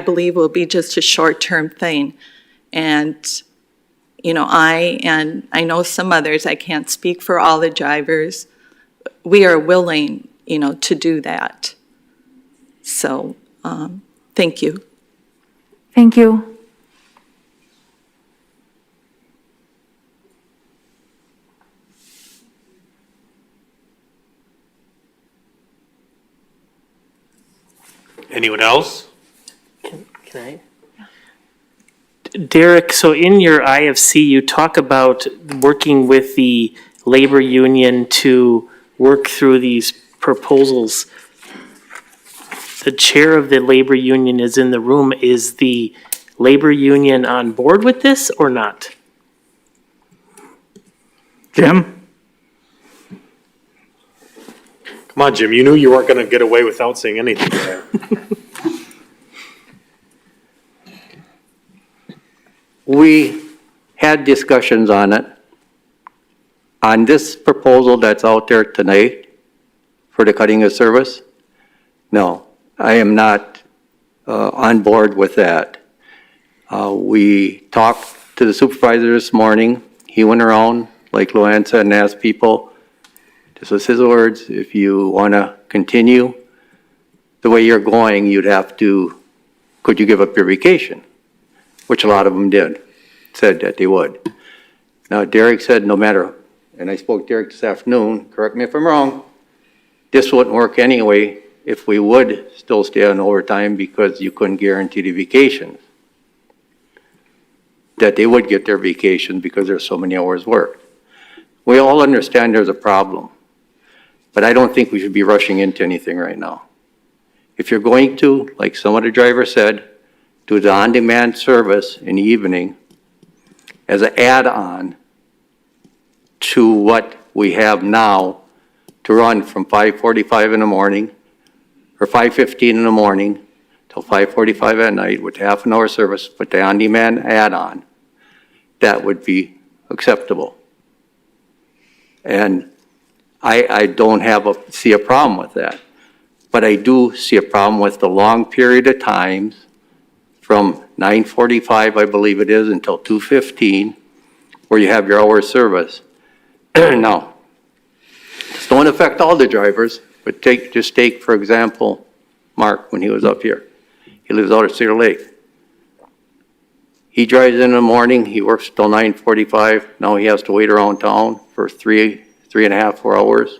believe will be just a short-term thing. And I know some others, I can't speak for all the drivers, we are willing, to do that. So, thank you. Thank you. Anyone else? Can I? Derek, so in your IFC, you talk about working with the labor union to work through these proposals. The chair of the labor union is in the room. Is the labor union on board with this or not? Jim? Come on, Jim, you knew you weren't gonna get away without saying anything there. We had discussions on it. On this proposal that's out there tonight for the cutting of service, no, I am not on board with that. We talked to the supervisor this morning. He went around, like Luann said, and asked people, this was his words, if you want to continue the way you're going, you'd have to, could you give up your vacation? Which a lot of them did, said that they would. Now, Derek said no matter, and I spoke to Derek this afternoon, correct me if I'm wrong, this wouldn't work anyway if we would still stay on overtime because you couldn't guarantee the vacations. That they would get their vacation because there's so many hours worked. We all understand there's a problem, but I don't think we should be rushing into anything right now. If you're going to, like some of the drivers said, do the on-demand service in the evening as an add-on to what we have now to run from 5:45 in the morning or 5:15 in the morning till 5:45 at night with half an hour service, but the on-demand add-on, that would be acceptable. And I don't see a problem with that. But I do see a problem with the long period of times from 9:45, I believe it is, until 2:15, where you have your hour service. Now, this don't affect all the drivers, but just take, for example, Mark, when he was up here. He lives out at Cedar Lake. He drives in the morning, he works till 9:45, now he has to wait around town for 3.5, 4 hours,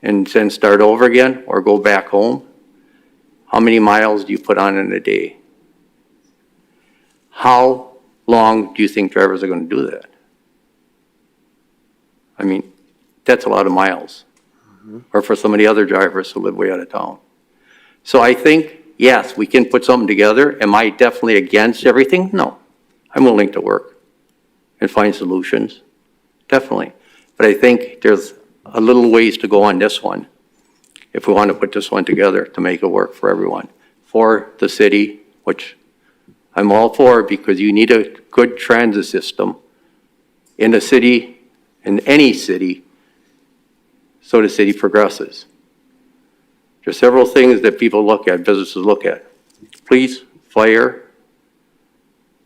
and then start over again, or go back home. How many miles do you put on in a day? How long do you think drivers are going to do that? I mean, that's a lot of miles. Or for some of the other drivers who live way out of town. So I think, yes, we can put something together. Am I definitely against everything? No. I'm willing to work and find solutions, definitely. But I think there's a little ways to go on this one, if we want to put this one together to make it work for everyone. For the city, which I'm all for, because you need a good transit system in the city, in any city, so the city progresses. There's several things that people look at, businesses look at. Police, fire,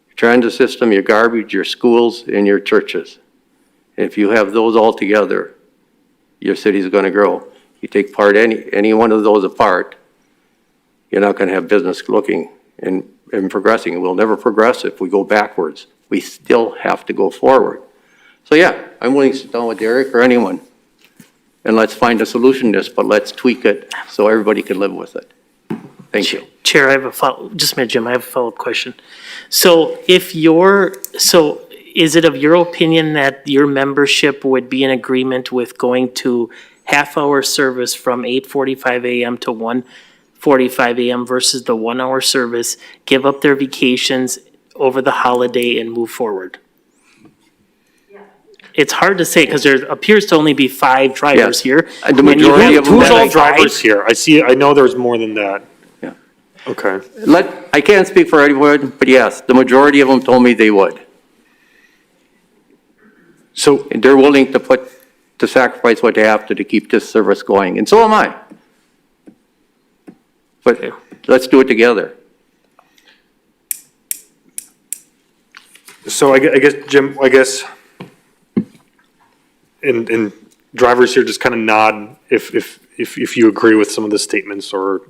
your transit system, your garbage, your schools, and your churches. If you have those all together, your city's going to grow. You take any one of those apart, you're not going to have business looking and progressing. We'll never progress if we go backwards. We still have to go forward. So yeah, I'm willing to sit down with Derek or anyone, and let's find a solution to this, but let's tweak it so everybody can live with it. Thank you. Chair, I have a follow, just a minute, Jim, I have a follow-up question. So is it of your opinion that your membership would be in agreement with going to half-hour service from 8:45 a.m. to 1:45 a.m. versus the 1 hour service, give up their vacations over the holiday and move forward? It's hard to say because there appears to only be 5 drivers Yes. here. And the majority of them. Who's all Five? drivers here? I know there's more than that. Yeah. Okay. I can't speak for everyone, but yes, the majority of them told me they would. So, And they're willing to sacrifice what they have to keep this service going, and so am I. But let's do it together. I guess, Jim, and drivers here just kind of nod if you agree with some of the statements, or,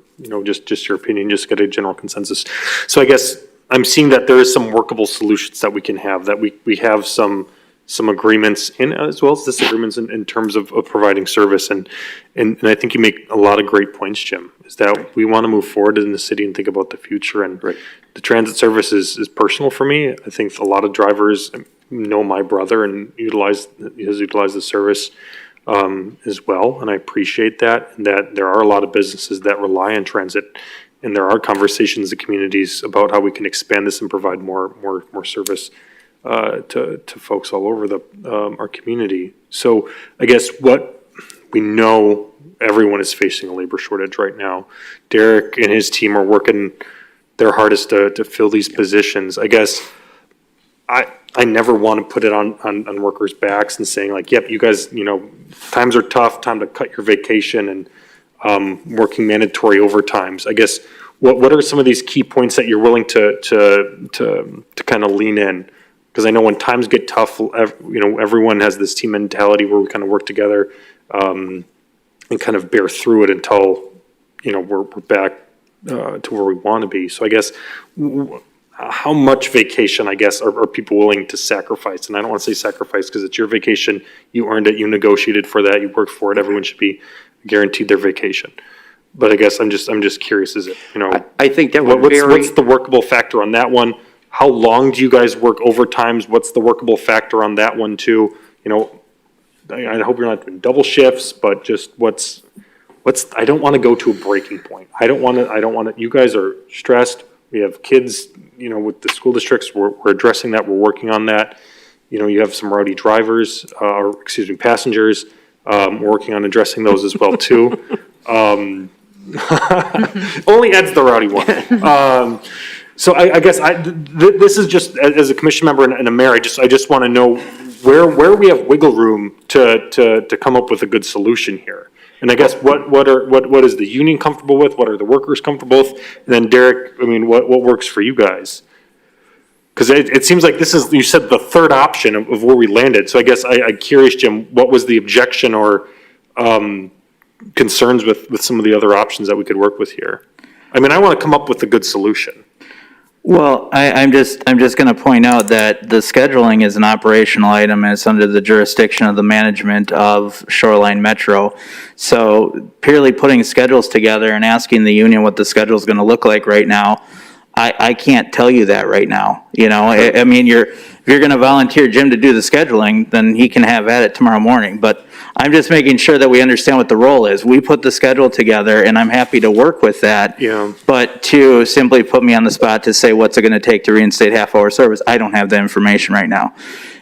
just your opinion, just get a general consensus. So I guess I'm seeing that there is some workable solutions that we can have, that we have some agreements in, as well as disagreements in terms of providing service. And I think you make a lot of great points, Jim, is that we want to move forward in the city and think about the future. And the transit service is personal for me. I think a lot of drivers know my brother and has utilized the service as well. And I appreciate that, and that there are a lot of businesses that rely on transit. And there are conversations in communities about how we can expand this and provide more service to folks all over our community. So I guess what we know, everyone is facing a labor shortage right now. Derek and his team are working their hardest to fill these positions. I guess I never want to put it on workers' backs and saying like, yep, you guys, times are tough, time to cut your vacation and working mandatory overtimes. I guess what are some of these key points that you're willing to kind of lean in? Because I know when times get tough, everyone has this team mentality where we kind of work together and kind of bear through it until, we're back to where we want to be. So I guess how much vacation, I guess, are people willing to sacrifice? And I don't want to say sacrifice because it's your vacation. You earned it. You negotiated for that. You worked for it. Everyone should be guaranteed their vacation. But I guess I'm just curious. Is it, I think that would vary. What's the workable factor on that one? How long do you guys work overtimes? What's the workable factor on that one too? I hope you're not doing double shifts, but just what's, I don't want to go to a breaking point. I don't want to, you guys are stressed. We have kids, with the school districts, we're addressing that. We're working on that. You have some rowdy drivers, passengers. We're working on addressing those as well too. Only Ed's the rowdy one. So I guess this is just, as a commission member and a mayor, I just want to know where we have wiggle room to come up with a good solution here. And I guess what is the union comfortable with? What are the workers comfortable with? And then Derek, I mean, what works for you guys? Because it seems like this is, you said, the third option of where we landed. So I guess I'm curious, Jim, what was the objection or concerns with some of the other options that we could work with here? I mean, I want to come up with a good solution. Well, I'm just going to point out that the scheduling is an operational item and it's under the jurisdiction of the management of Shoreline Metro. So purely putting schedules together and asking the union what the schedule is going to look like right now, I can't tell you that right now. You know, I mean, if you're going to volunteer Jim to do the scheduling, then he can have at it tomorrow morning. But I'm just making sure that we understand what the role is. We put the schedule together, and I'm happy to work with that. Yeah. But to simply put me on the spot to say what's it going to take to reinstate half-hour service, I don't have that information right now.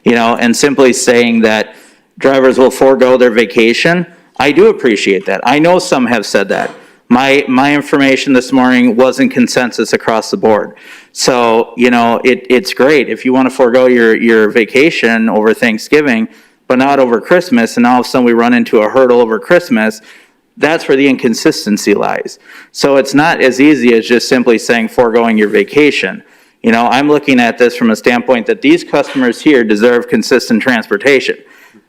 You know, and simply saying that drivers will forego their vacation, I do appreciate that. I know some have said that. My information this morning wasn't consensus across the board. So, you know, it's great. If you want to forego your vacation over Thanksgiving, but not over Christmas, and all of a sudden we run into a hurdle over Christmas, that's where the inconsistency lies. So it's not as easy as just simply saying foregoing your vacation. You know, I'm looking at this from a standpoint that these customers here deserve consistent transportation.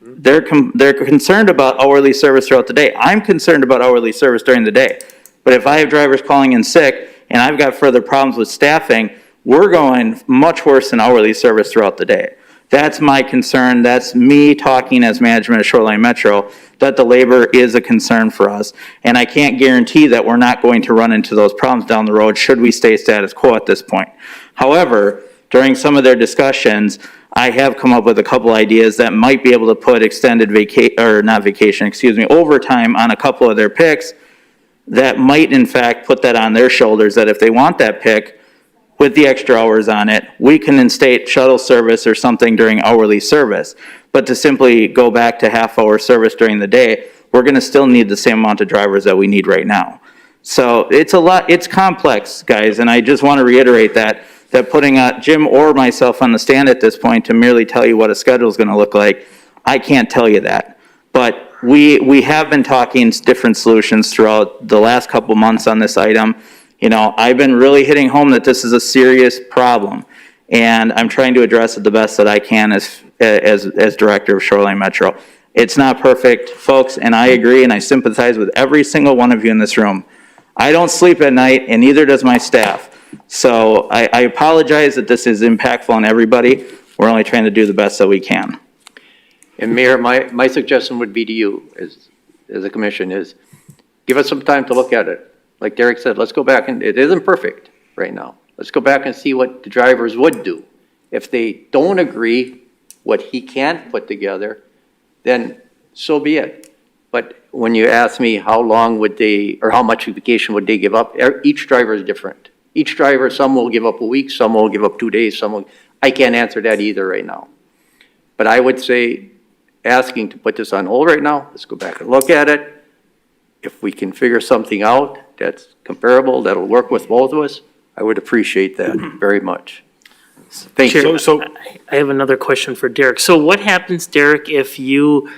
They're concerned about hourly service throughout the day. I'm concerned about hourly service during the day. But if I have drivers calling in sick and I've got further problems with staffing, we're going much worse than hourly service throughout the day. That's my concern. That's me talking as management of Shoreline Metro, that the labor is a concern for us. And I can't guarantee that we're not going to run into those problems down the road should we stay status quo at this point. However, during some of their discussions, I have come up with a couple ideas that might be able to put extended overtime on a couple of their picks that might in fact put that on their shoulders, that if they want that pick with the extra hours on it, we can instate shuttle service or something during hourly service. But to simply go back to half-hour service during the day, we're going to still need the same amount of drivers that we need right now. So it's a lot, it's complex, guys, and I just want to reiterate that putting Jim or myself on the stand at this point to merely tell you what a schedule is going to look like, I can't tell you that. But we have been talking different solutions throughout the last couple months on this item. You know, I've been really hitting home that this is a serious problem, and I'm trying to address it the best that I can as director of Shoreline Metro. It's not perfect, folks, and I agree, and I sympathize with every single one of you in this room. I don't sleep at night, and neither does my staff. So I apologize that this is impactful on everybody. We're only trying to do the best that we can. And Mayor, my suggestion would be to you, as a commission, is give us some time to look at it. Like Derek said, let's go back, and it isn't perfect right now. Let's go back and see what the drivers would do. If they don't agree what he can't put together, then so be it. But when you ask me how long would they, or how much vacation would they give up, each driver is different. Each driver, some will give up a week, some will give up 2 days, some will, I can't answer that either right now. But I would say, asking to put this on hold right now, let's go back and look at it. If we can figure something out that's comparable, that'll work with both of us, I would appreciate that very much. Thank you. So I have another question for Derek. So what happens, Derek, if you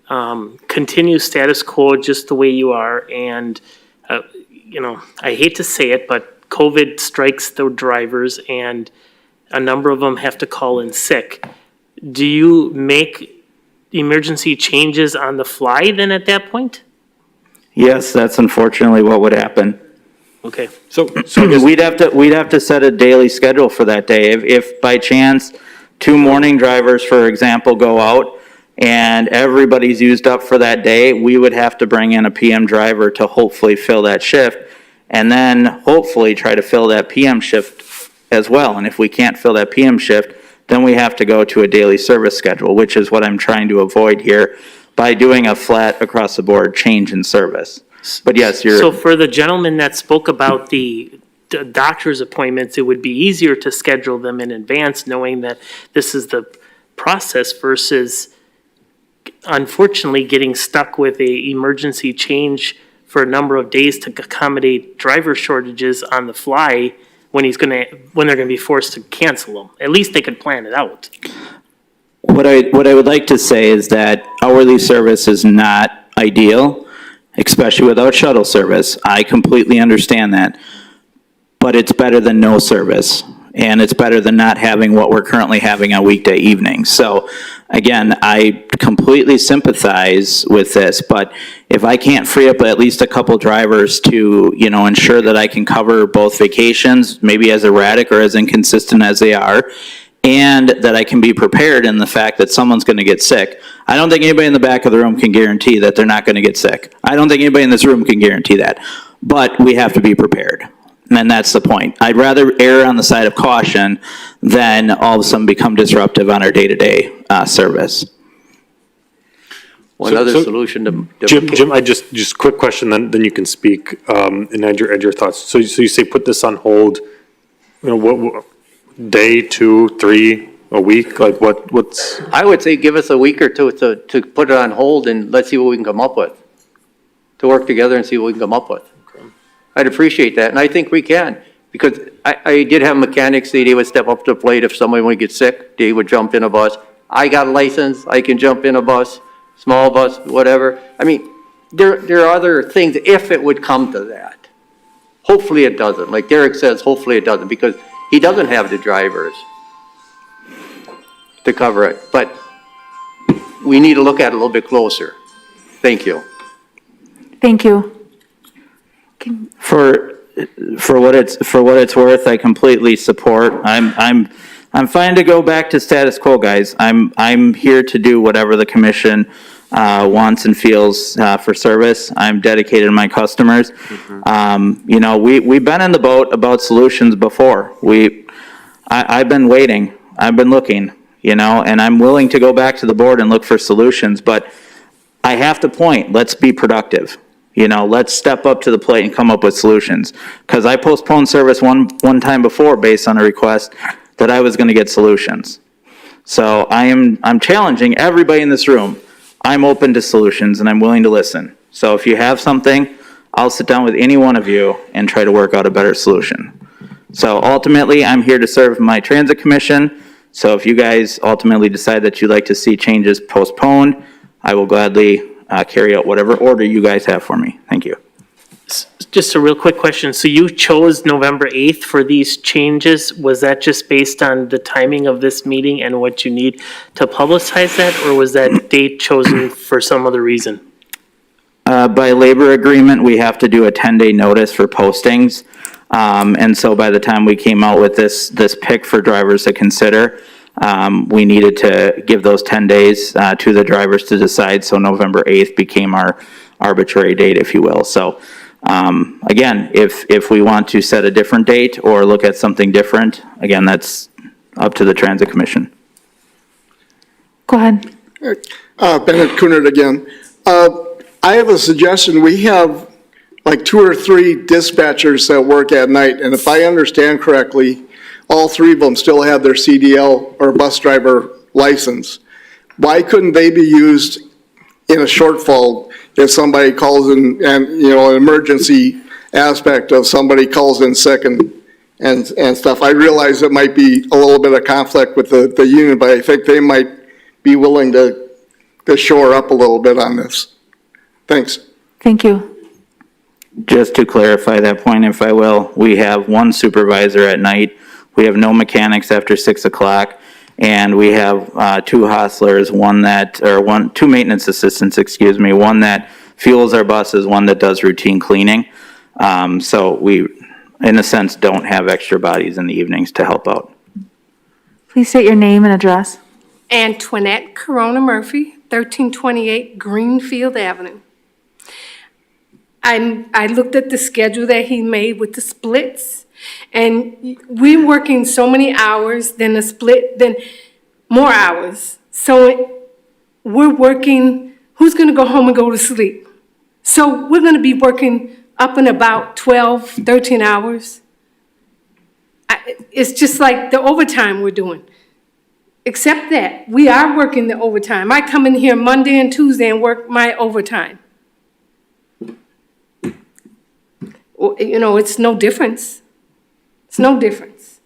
continue status quo just the way you are and, you know, I hate to say it, but COVID strikes the drivers and a number of them have to call in sick. Do you make emergency changes on the fly then at that point? Yes, that's unfortunately what would happen. Okay. So we'd have to set a daily schedule for that day. If by chance 2 morning drivers, for example, go out and everybody's used up for that day, we would have to bring in a PM driver to hopefully fill that shift, and then hopefully try to fill that PM shift as well. And if we can't fill that PM shift, then we have to go to a daily service schedule, which is what I'm trying to avoid here by doing a flat across the board change in service. But yes, So for the gentleman that spoke about the doctor's appointments, it would be easier to schedule them in advance, knowing that this is the process versus unfortunately getting stuck with a emergency change for a number of days to accommodate driver shortages on the fly when they're gonna be forced to cancel them. At least they could plan it out. What I would like to say is that hourly service is not ideal, especially without shuttle service. I completely understand that. But it's better than no service. And it's better than not having what we're currently having on weekday evenings. So again, I completely sympathize with this, but if I can't free up at least a couple drivers to, ensure that I can cover both vacations, maybe as erratic or as inconsistent as they are, and that I can be prepared in the fact that someone's going to get sick. I don't think anybody in the back of the room can guarantee that they're not going to get sick. I don't think anybody in this room can guarantee that. But we have to be prepared. And that's the point. I'd rather err on the side of caution than all of a sudden become disruptive on our day-to-day service. One other solution to. Jim, I just quick question, then you can speak, and add your thoughts. So you say put this on hold, what day, 2, 3, a week? Like what's? I would say give us a week or two to put it on hold and let's see what we can come up with. To work together and see what we can come up with. I'd appreciate that, and I think we can, because I did have mechanics say they would step up to the plate if somebody would get sick, they would jump in a bus. I got a license, I can jump in a bus, small bus, whatever. I mean, there are other things if it would come to that. Hopefully it doesn't, like Derek says, hopefully it doesn't, because he doesn't have the drivers to cover it, but we need to look at it a little bit closer. Thank you. Thank you. For what it's worth, I completely support. I'm fine to go back to status quo, guys. I'm here to do whatever the commission wants and feels for service. I'm dedicated to my customers. We've been in the boat about solutions before. I've been waiting. I've been looking. And I'm willing to go back to the board and look for solutions. But I have to point. Let's be productive. Let's step up to the plate and come up with solutions. Because I postponed service one time before based on a request that I was going to get solutions. So I'm challenging everybody in this room. I'm open to solutions and I'm willing to listen. So if you have something, I'll sit down with any one of you and try to work out a better solution. So ultimately, I'm here to serve my transit commission. So if you guys ultimately decide that you'd like to see changes postponed, I will gladly carry out whatever order you guys have for me. Thank you. Just a real quick question. So you chose November 8th for these changes. Was that just based on the timing of this meeting and what you need to publicize that? Or was that date chosen for some other reason? By labor agreement, we have to do a 10-day notice for postings. And so by the time we came out with this pick for drivers to consider, we needed to give those 10 days to the drivers to decide, so November 8th became our arbitrary date, if you will. So, again, if we want to set a different date or look at something different, again, that's up to the Transit Commission. Go ahead. Bennett Cunard again. I have a suggestion. We have like 2 or 3 dispatchers that work at night, and if I understand correctly, all 3 of them still have their CDL or bus driver license. Why couldn't they be used in a shortfall if somebody calls in and, an emergency aspect of somebody calls in sick and stuff? I realize it might be a little bit of conflict with the union, but I think they might be willing to shore up a little bit on this. Thanks. Thank you. Just to clarify that point, if I will, we have 1 supervisor at night. We have no mechanics after 6 o'clock, and we have 2 hostlers, 2 maintenance assistants, one that fuels our buses, 1 that does routine cleaning. So we, in a sense, don't have extra bodies in the evenings to help out. Please state your name and address. Antoinette Corona Murphy, 1328 Greenfield Avenue. I looked at the schedule that he made with the splits. And we're working so many hours, then the split, then more hours. So we're working, who's going to go home and go to sleep? So we're going to be working up and about 12, 13 hours. It's just like the overtime we're doing. Except that we are working the overtime. I come in here Monday and Tuesday and work my overtime. It's no difference. It's no difference.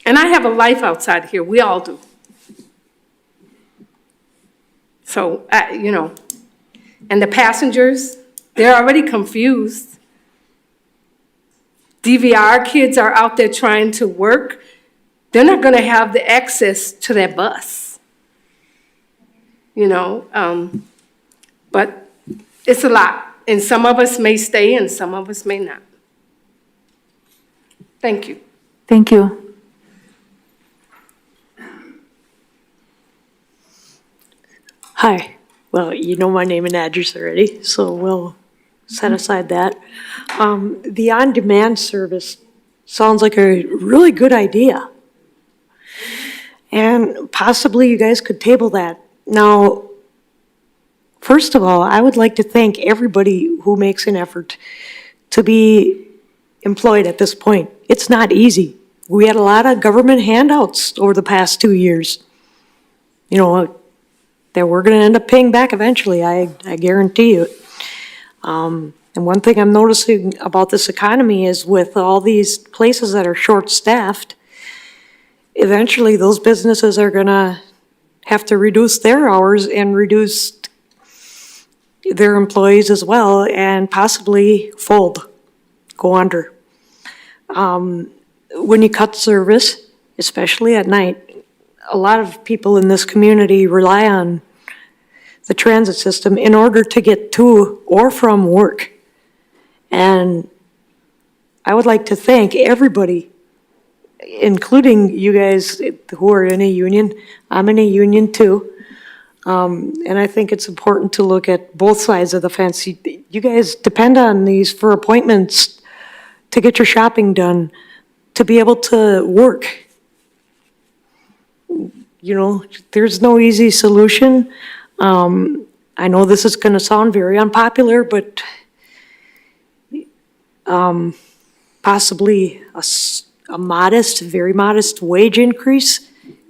And I have a life outside here. We all do. So, and the passengers, they're already confused. DVR kids are out there trying to work. They're not going to have the access to that bus. But it's a lot. And some of us may stay and some of us may not. Thank you. Thank you. Hi. Well, you know my name and address already, so we'll set aside that. The on-demand service sounds like a really good idea. And possibly you guys could table that. Now, first of all, I would like to thank everybody who makes an effort to be employed at this point. It's not easy. We had a lot of government handouts over the past 2 years. That we're gonna end up paying back eventually, I guarantee you. And one thing I'm noticing about this economy is with all these places that are short-staffed, eventually those businesses are gonna have to reduce their hours and reduce their employees as well, and possibly fold, go under. When you cut service, especially at night, a lot of people in this community rely on the transit system in order to get to or from work. And I would like to thank everybody, including you guys who are in a union. I'm in a union too. And I think it's important to look at both sides of the fence. You guys depend on these for appointments, to get your shopping done, to be able to work. There's no easy solution. I know this is gonna sound very unpopular, but possibly a modest, very modest wage increase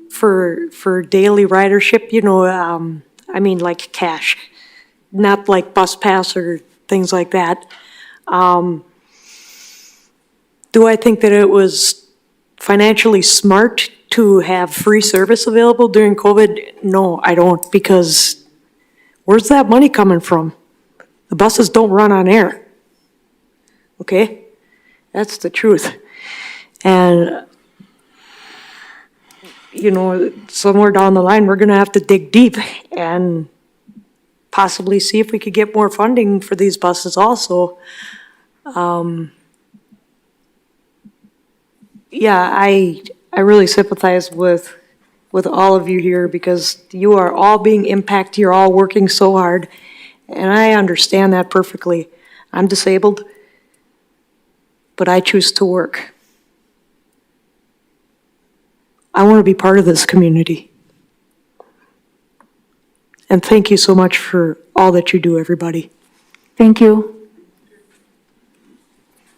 for daily ridership, I mean like cash, not like bus pass or things like that. Do I think that it was financially smart to have free service available during COVID? No, I don't, because where's that money coming from? The buses don't run on air. Okay? That's the truth. And, somewhere down the line, we're gonna have to dig deep and possibly see if we could get more funding for these buses also. Yeah, I really sympathize with all of you here, because you are all being impacted, you're all working so hard, and I understand that perfectly. I'm disabled, but I choose to work. I want to be part of this community. And thank you so much for all that you do, everybody. Thank you.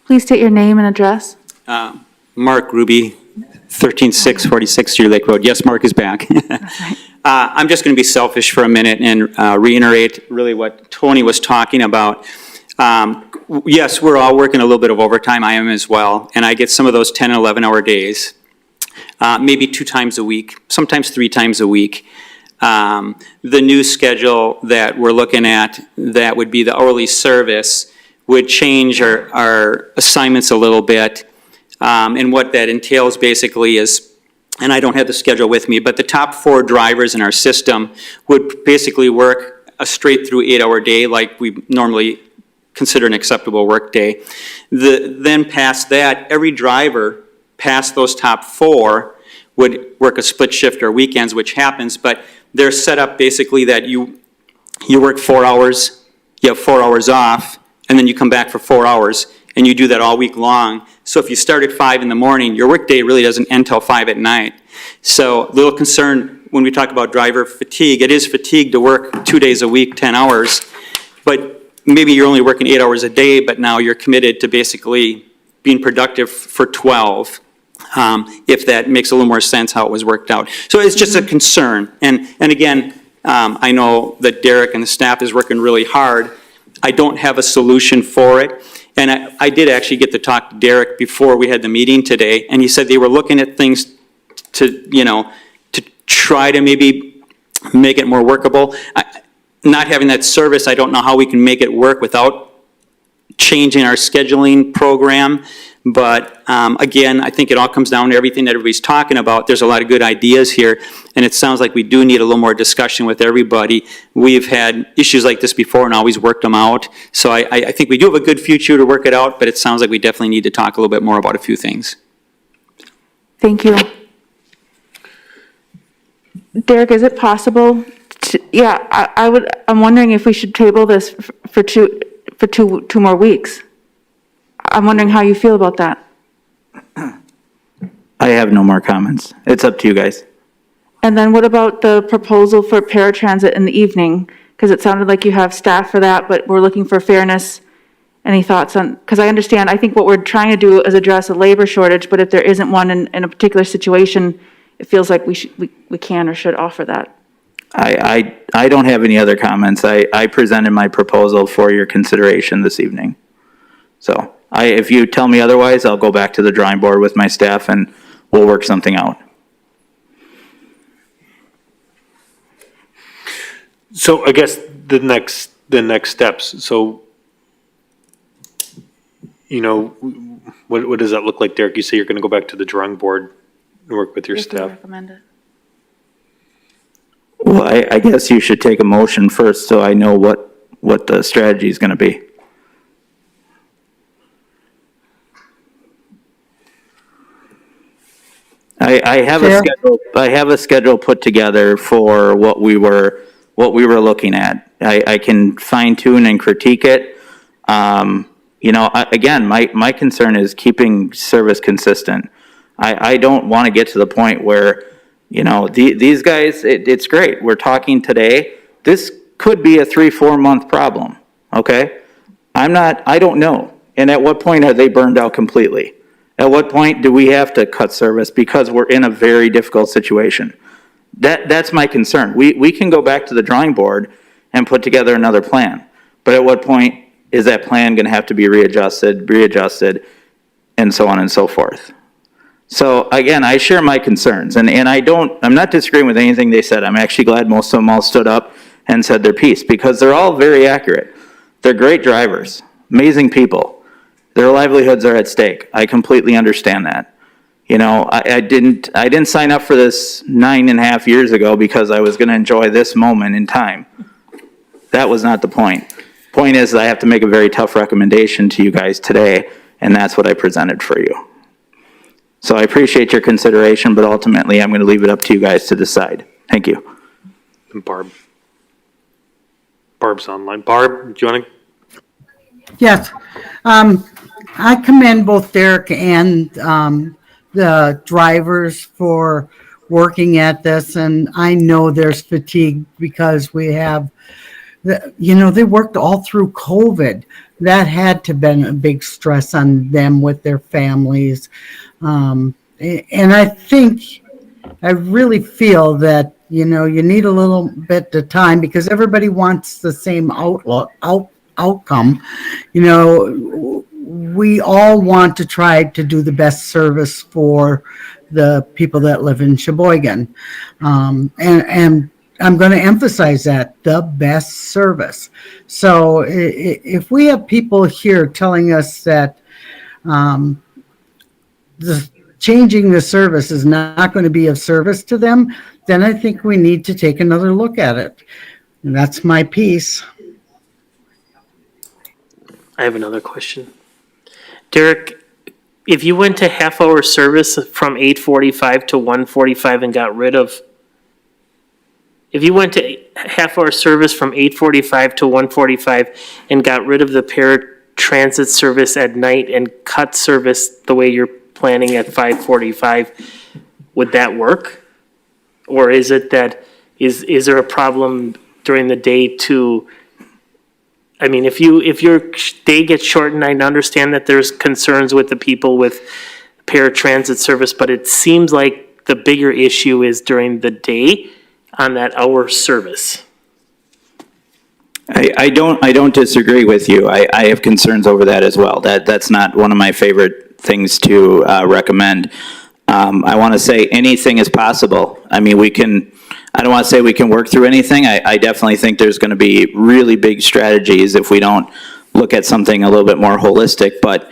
Please state your name and address. Mark Ruby, 13646 Deer Lake Road. Yes, Mark is back. I'm just going to be selfish for a minute and reiterate really what Tony was talking about. Yes, we're all working a little bit of overtime. I am as well. And I get some of those 10 and 11-hour days, maybe 2 times a week, sometimes 3 times a week. The new schedule that we're looking at, that would be the hourly service, would change our assignments a little bit. And what that entails basically is, and I don't have the schedule with me, but the top 4 drivers in our system would basically work a straight through 8-hour day like we normally consider an acceptable work day. Then past that, every driver past those top 4 would work a split shift or weekends, which happens, but they're set up basically that you work 4 hours, you have 4 hours off, and then you come back for 4 hours, and you do that all week long. So if you start at 5 in the morning, your workday really doesn't end till 5 at night. So little concern when we talk about driver fatigue. It is fatigue to work 2 days a week, 10 hours, but maybe you're only working 8 hours a day, but now you're committed to basically being productive for 12. If that makes a little more sense how it was worked out. So it's just a concern. And again, I know that Derek and the staff is working really hard. I don't have a solution for it. And I did actually get to talk to Derek before we had the meeting today, and he said they were looking at things to try to maybe make it more workable. not having that service, I don't know how we can make it work without changing our scheduling program. But again, I think it all comes down to everything that everybody's talking about. There's a lot of good ideas here, and it sounds like we do need a little more discussion with everybody. We've had issues like this before and always worked them out. So I think we do have a good future to work it out, but it sounds like we definitely need to talk a little bit more about a few things. Thank you. Derek, is it possible to, yeah, I'm wondering if we should table this for two more weeks. I'm wondering how you feel about that. I have no more comments. It's up to you guys. And then what about the proposal for paratransit in the evening? Because it sounded like you have staff for that, but we're looking for fairness. Any thoughts on, because I understand, I think what we're trying to do is address a labor shortage, but if there isn't one in a particular situation, it feels like we can or should offer that. I don't have any other comments. I presented my proposal for your consideration this evening. So if you tell me otherwise, I'll go back to the drawing board with my staff and we'll work something out. So I guess the next steps, so, you know, what does that look like, Derek? You say you're gonna go back to the drawing board and work with your If we staff? recommend it. Well, I guess you should take a motion first so I know what the strategy is gonna be. I have a schedule put together for what we were looking at. I can fine tune and critique it. You know, again, my concern is keeping service consistent. I don't want to get to the point where, you know, these guys, it's great. We're talking today. This could be a 3-4 month problem. Okay. I don't know. And at what point are they burned out completely? At what point do we have to cut service because we're in a very difficult situation? That's my concern. We can go back to the drawing board and put together another plan. But at what point is that plan going to have to be readjusted, and so on and so forth? So again, I share my concerns, and I'm not disagreeing with anything they said. I'm actually glad most of them all stood up and said their piece because they're all very accurate. They're great drivers, amazing people. Their livelihoods are at stake. I completely understand that. You know, I didn't sign up for this 9.5 years ago because I was going to enjoy this moment in time. That was not the point. Point is, I have to make a very tough recommendation to you guys today, and that's what I presented for you. So I appreciate your consideration, but ultimately, I'm going to leave it up to you guys to decide. Thank you. And Barb's online. Barb, do you want to? Yes. I commend both Derek and the drivers for working at this, and I know there's fatigue because we have, they worked all through COVID. That had to have been a big stress on them with their families. And I really feel that, you need a little bit of time because everybody wants the same outcome. We all want to try to do the best service for the people that live in Sheboygan. And I'm going to emphasize that, the best service. So if we have people here telling us that changing the service is not going to be of service to them, then I think we need to take another look at it. And that's my piece. I have another question. Derek, if you went to half-hour service from 8:45 to 1:45 and got rid of, if you went to half-hour service from 8:45 to 1:45 and got rid of the paratransit service at night and cut service the way you're planning at 5:45, would that work? Or is it that, is there a problem during the day to, I mean, if your day gets shortened, I understand that there's concerns with the people with paratransit service, but it seems like the bigger issue is during the day on that hour service. I don't disagree with you. I have concerns over that as well. That's not one of my favorite things to recommend. I want to say anything is possible. I mean, we can, I don't want to say we can work through anything. I definitely think there's going to be really big strategies if we don't look at something a little bit more holistic, but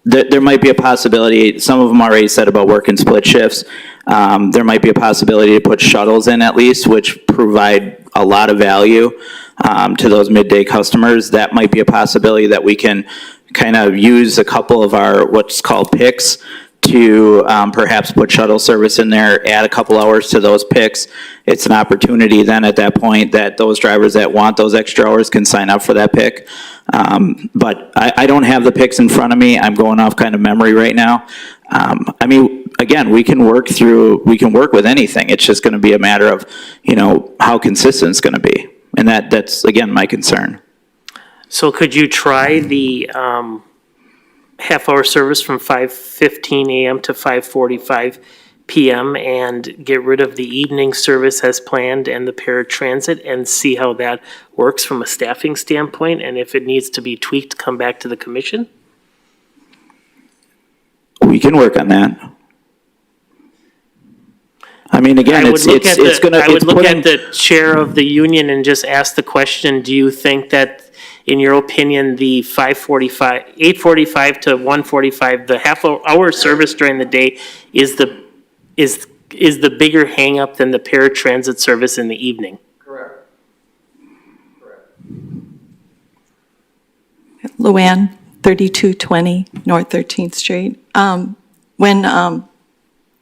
there might be a possibility, some of them already said about working split shifts. There might be a possibility to put shuttles in at least, which provide a lot of value to those midday customers. That might be a possibility that we can kind of use a couple of our what's called picks to perhaps put shuttle service in there, add a couple hours to those picks. It's an opportunity then at that point that those drivers that want those extra hours can sign up for that pick. But I don't have the picks in front of me. I'm going off kind of memory right now. I mean, again, we can work with anything. It's just going to be a matter of, how consistent it's going to be. And that's, again, my concern. So could you try the half-hour service from 5:15 a.m. to 5:45 p.m. and get rid of the evening service as planned and the paratransit and see how that works from a staffing standpoint? And if it needs to be tweaked, come back to the commission? We can work on that. I mean, again, it's going to. I would look at the chair of the union and just ask the question, do you think that, in your opinion, the 8:45 to 1:45, the half-hour service during the day is the bigger hang-up than the paratransit service in the evening? Correct. Luann, 3220 North 13th Street. When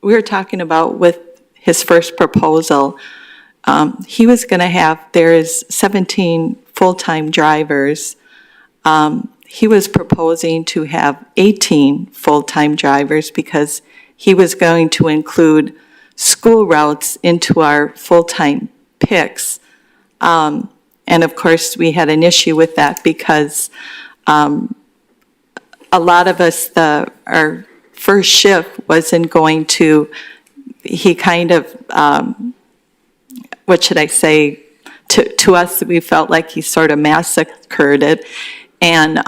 we were talking about with his first proposal, he was going to have, there is 17 full-time drivers. He was proposing to have 18 full-time drivers because he was going to include school routes into our full-time picks. And of course, we had an issue with that because a lot of us, our first shift wasn't going to, he kind of, what should I say, to us, we felt like he sort of massacred it. And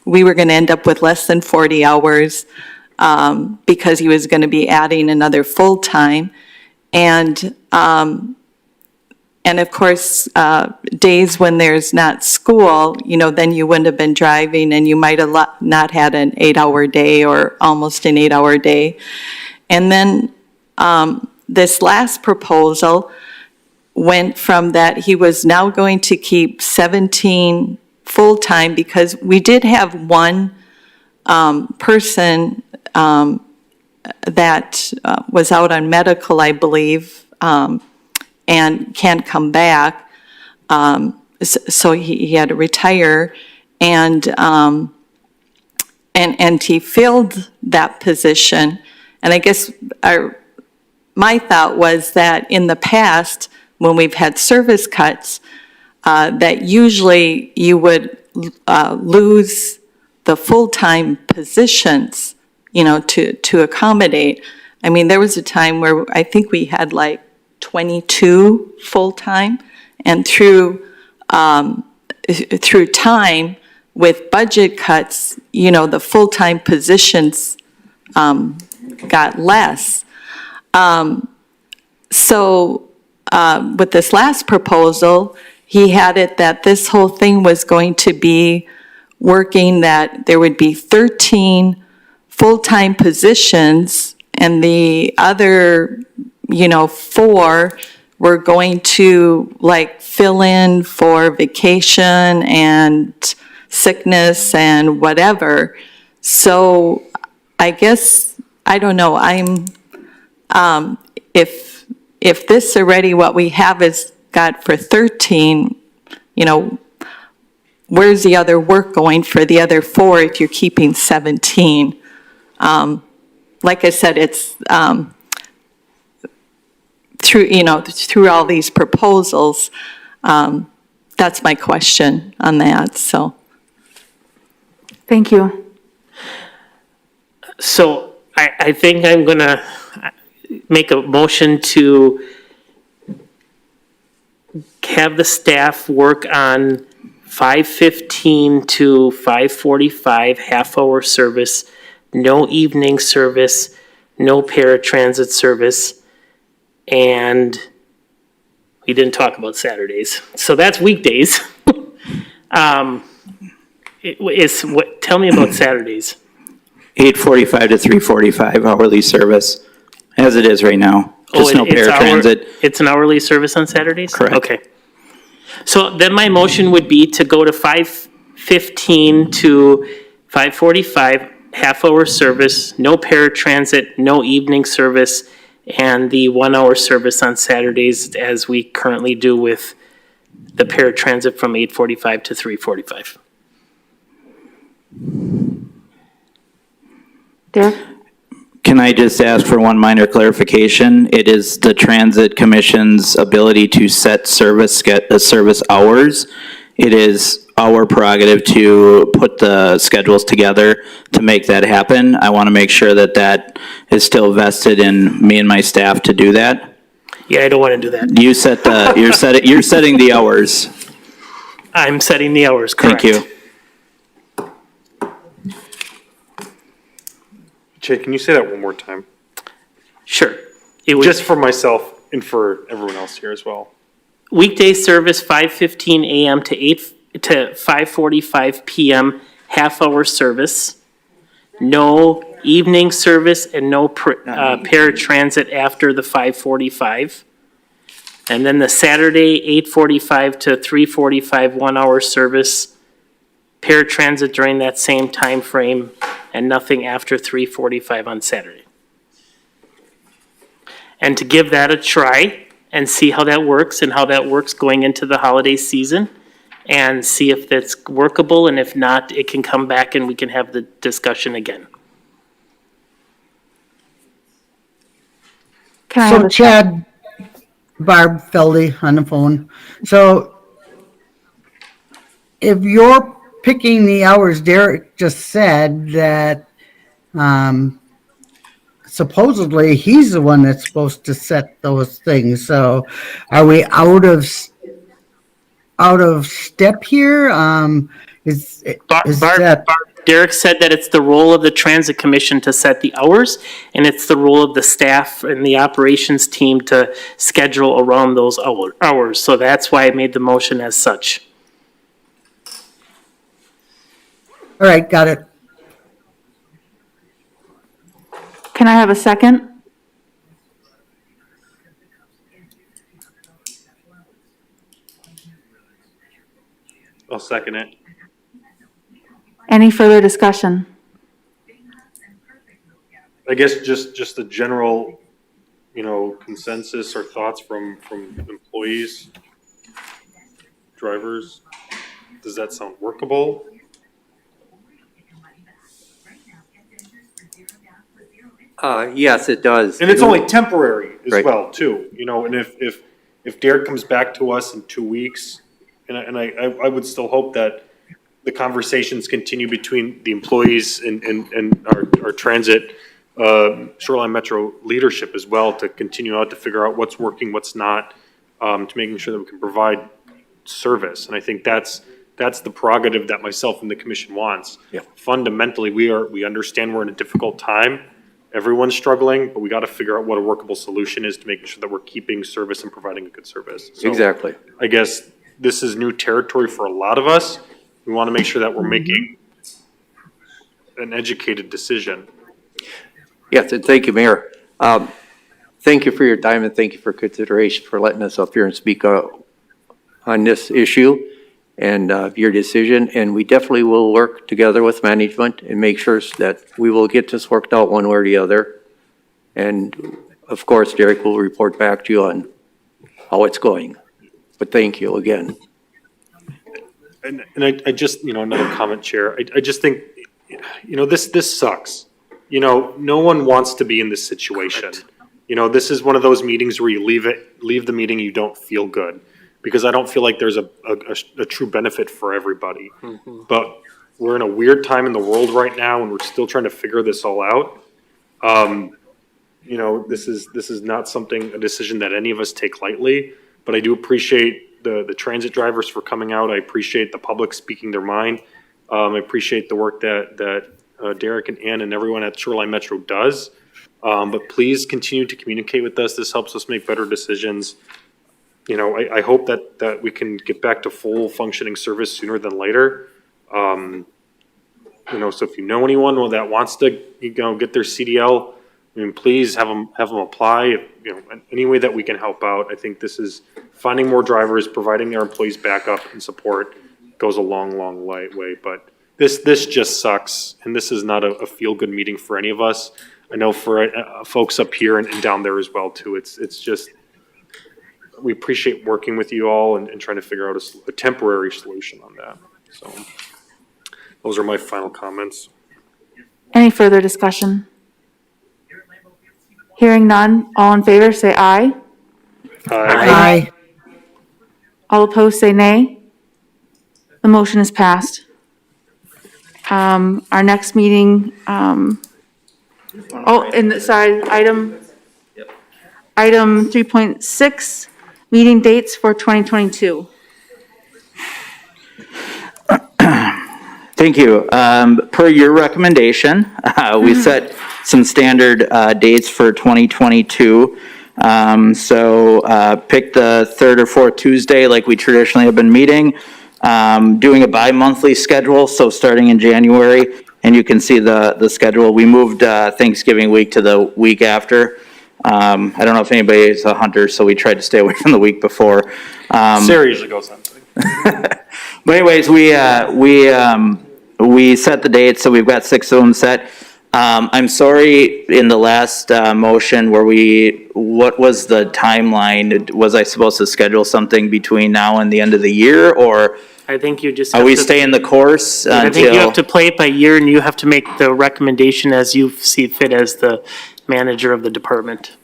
we were going to end up with less than 40 hours because he was going to be adding another full-time. And of course, days when there's not school, then you wouldn't have been driving and you might have not had an 8-hour day or almost an 8-hour day. And then this last proposal went from that he was now going to keep 17 full-time because we did have one person that was out on medical, I believe, and can't come back. So he had to retire, and he filled that position. And I guess my thought was that in the past, when we've had service cuts, that usually you would lose the full-time positions, to accommodate. I mean, there was a time where I think we had like 22 full-time, and through time with budget cuts, the full-time positions got less. So with this last proposal, he had it that this whole thing was going to be working, that there would be 13 full-time positions, and the other, 4 were going to like fill in for vacation and sickness and whatever. So I guess, I don't know, if this already what we have is got for 13, where's the other work going for the other 4 if you're keeping 17? Like I said, it's through all these proposals. That's my question on that. So, Thank you. So I think I'm going to make a motion to have the staff work on 5:15 to 5:45 half-hour service, no evening service, no paratransit service, and We didn't talk about Saturdays. So that's weekdays. Tell me about Saturdays. 8:45 to 3:45 hourly service, as it is right now. Just no paratransit. It's an hourly service on Saturdays? Correct. Okay. So then my motion would be to go to 5:15 to 5:45, half-hour service, no paratransit, no evening service, and the 1-hour service on Saturdays as we currently do with the paratransit from 8:45 to 3:45. Derek? Can I just ask for one minor clarification? It is the Transit Commission's ability to set service hours. It is our prerogative to put the schedules together to make that happen. I want to make sure that that is still vested in me and my staff to do that. Yeah, I don't want to do that. You set the, you're setting the hours. I'm setting the hours, correct. Thank you. Jay, can you say that one more time? Sure. It was Just for myself and for everyone else here as well. weekday service, 5:15 a.m. to 5:45 p.m., half-hour service. No evening service and no paratransit after the 5:45. And then the Saturday, 8:45 to 3:45, 1-hour service. Paratransit during that same time frame, and nothing after 3:45 on Saturday. And to give that a try and see how that works and how that works going into the holiday season, and see if that's workable, and if not, it can come back and we can have the discussion again. Can I have So a Chad, Barb Feldy on the phone. So if you're picking the hours, Derek just said that supposedly he's the one that's supposed to set those things. So are we out of step here? Is that Derek said that it's the role of the Transit Commission to set the hours, and it's the role of the staff and the operations team to schedule around those hours. So that's why I made the motion as such. all right? Got it. Can I have a second? I'll second it. Any further discussion? I guess just a general, consensus or thoughts from employees, drivers. Does that sound workable? Yes, it does. And it's only temporary as Right. well, too, and if Derek comes back to us in 2 weeks, and I would still hope that the conversations continue between the employees and our transit, Shoreline Metro leadership as well, to continue out to figure out what's working, what's not, to making sure that we can provide service. And I think that's the prerogative that myself and the commission wants. Yeah. Fundamentally, we understand we're in a difficult time. Everyone's struggling, but we got to figure out what a workable solution is to making sure that we're keeping service and providing a good service. So Exactly. I guess this is new territory for a lot of us. We want to make sure that we're making an educated decision. Yes, and thank you, Mayor. Thank you for your time and thank you for consideration for letting us up here and speak on this issue and your decision. And we definitely will work together with management and make sure that we will get this worked out one way or the other. And of course, Derek will report back to you on how it's going. But thank you again. And I just, another comment, Chair, I just think, this sucks. No one wants to be in this situation. This is one of those meetings where you leave the meeting, you don't feel good. Because I don't feel like there's a true benefit for everybody. Mm-hmm. But we're in a weird time in the world right now and we're still trying to figure this all out. This is not a decision that any of us take lightly, but I do appreciate the transit drivers for coming out. I appreciate the public speaking their mind. I appreciate the work that Derek and Ann and everyone at Shoreline Metro does. But please continue to communicate with us. This helps us make better decisions. I hope that we can get back to full functioning service sooner than later. So if you know anyone that wants to, get their CDL, please have them apply, any way that we can help out. I think this is finding more drivers, providing their employees backup and support goes a long, long way, but this just sucks. And this is not a feel-good meeting for any of us. I know for folks up here and down there as well too. It's just, we appreciate working with you all and trying to figure out a temporary solution on that. So those are my final comments. Any further discussion? Hearing none, all in favor, say aye. Aye. All opposed, say nay. The motion is passed. Our next meeting, item 3.6, meeting dates for 2022. Thank you. Per your recommendation, we set some standard dates for 2022. So pick the third or fourth Tuesday like we traditionally have been meeting, doing a bi-monthly schedule, so starting in January, and you can see the schedule. We moved Thanksgiving week to the week after. I don't know if anybody is a hunter, so we tried to stay away from the week before. Sarah usually goes hunting. But anyways, we set the dates, so we've got 6 of them set. I'm sorry, in the last motion what was the timeline? Was I supposed to schedule something between now and the end of the year, or I think you just are have we to- staying the course I think you until? have to play it by ear, and you have to make the recommendation as you see fit as the manager of the department.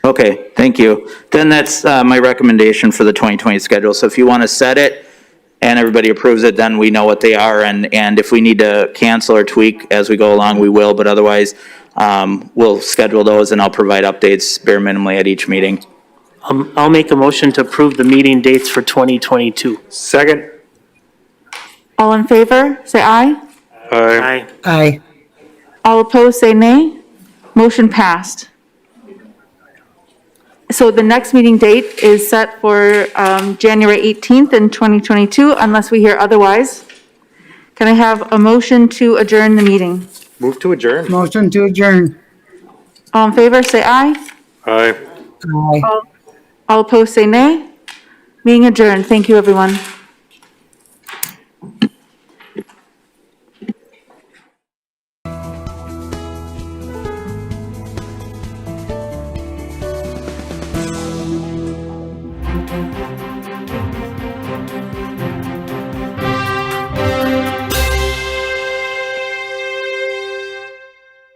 Okay, thank you. Then that's my recommendation for the 2020 schedule. So if you want to set it and everybody approves it, then we know what they are. And if we need to cancel or tweak as we go along, we will. But otherwise, we'll schedule those and I'll provide updates bare minimally at each meeting. I'll make a motion to approve the meeting dates for 2022. Second. All in favor, say aye. Aye. Aye. All opposed, say nay. Motion passed. So the next meeting date is set for January 18th in 2022, unless we hear otherwise. Can I have a motion to adjourn the meeting? Move to adjourn. Motion to adjourn. All in favor, say aye. Aye. Aye. All opposed, say nay. Meeting adjourned. Thank you, everyone.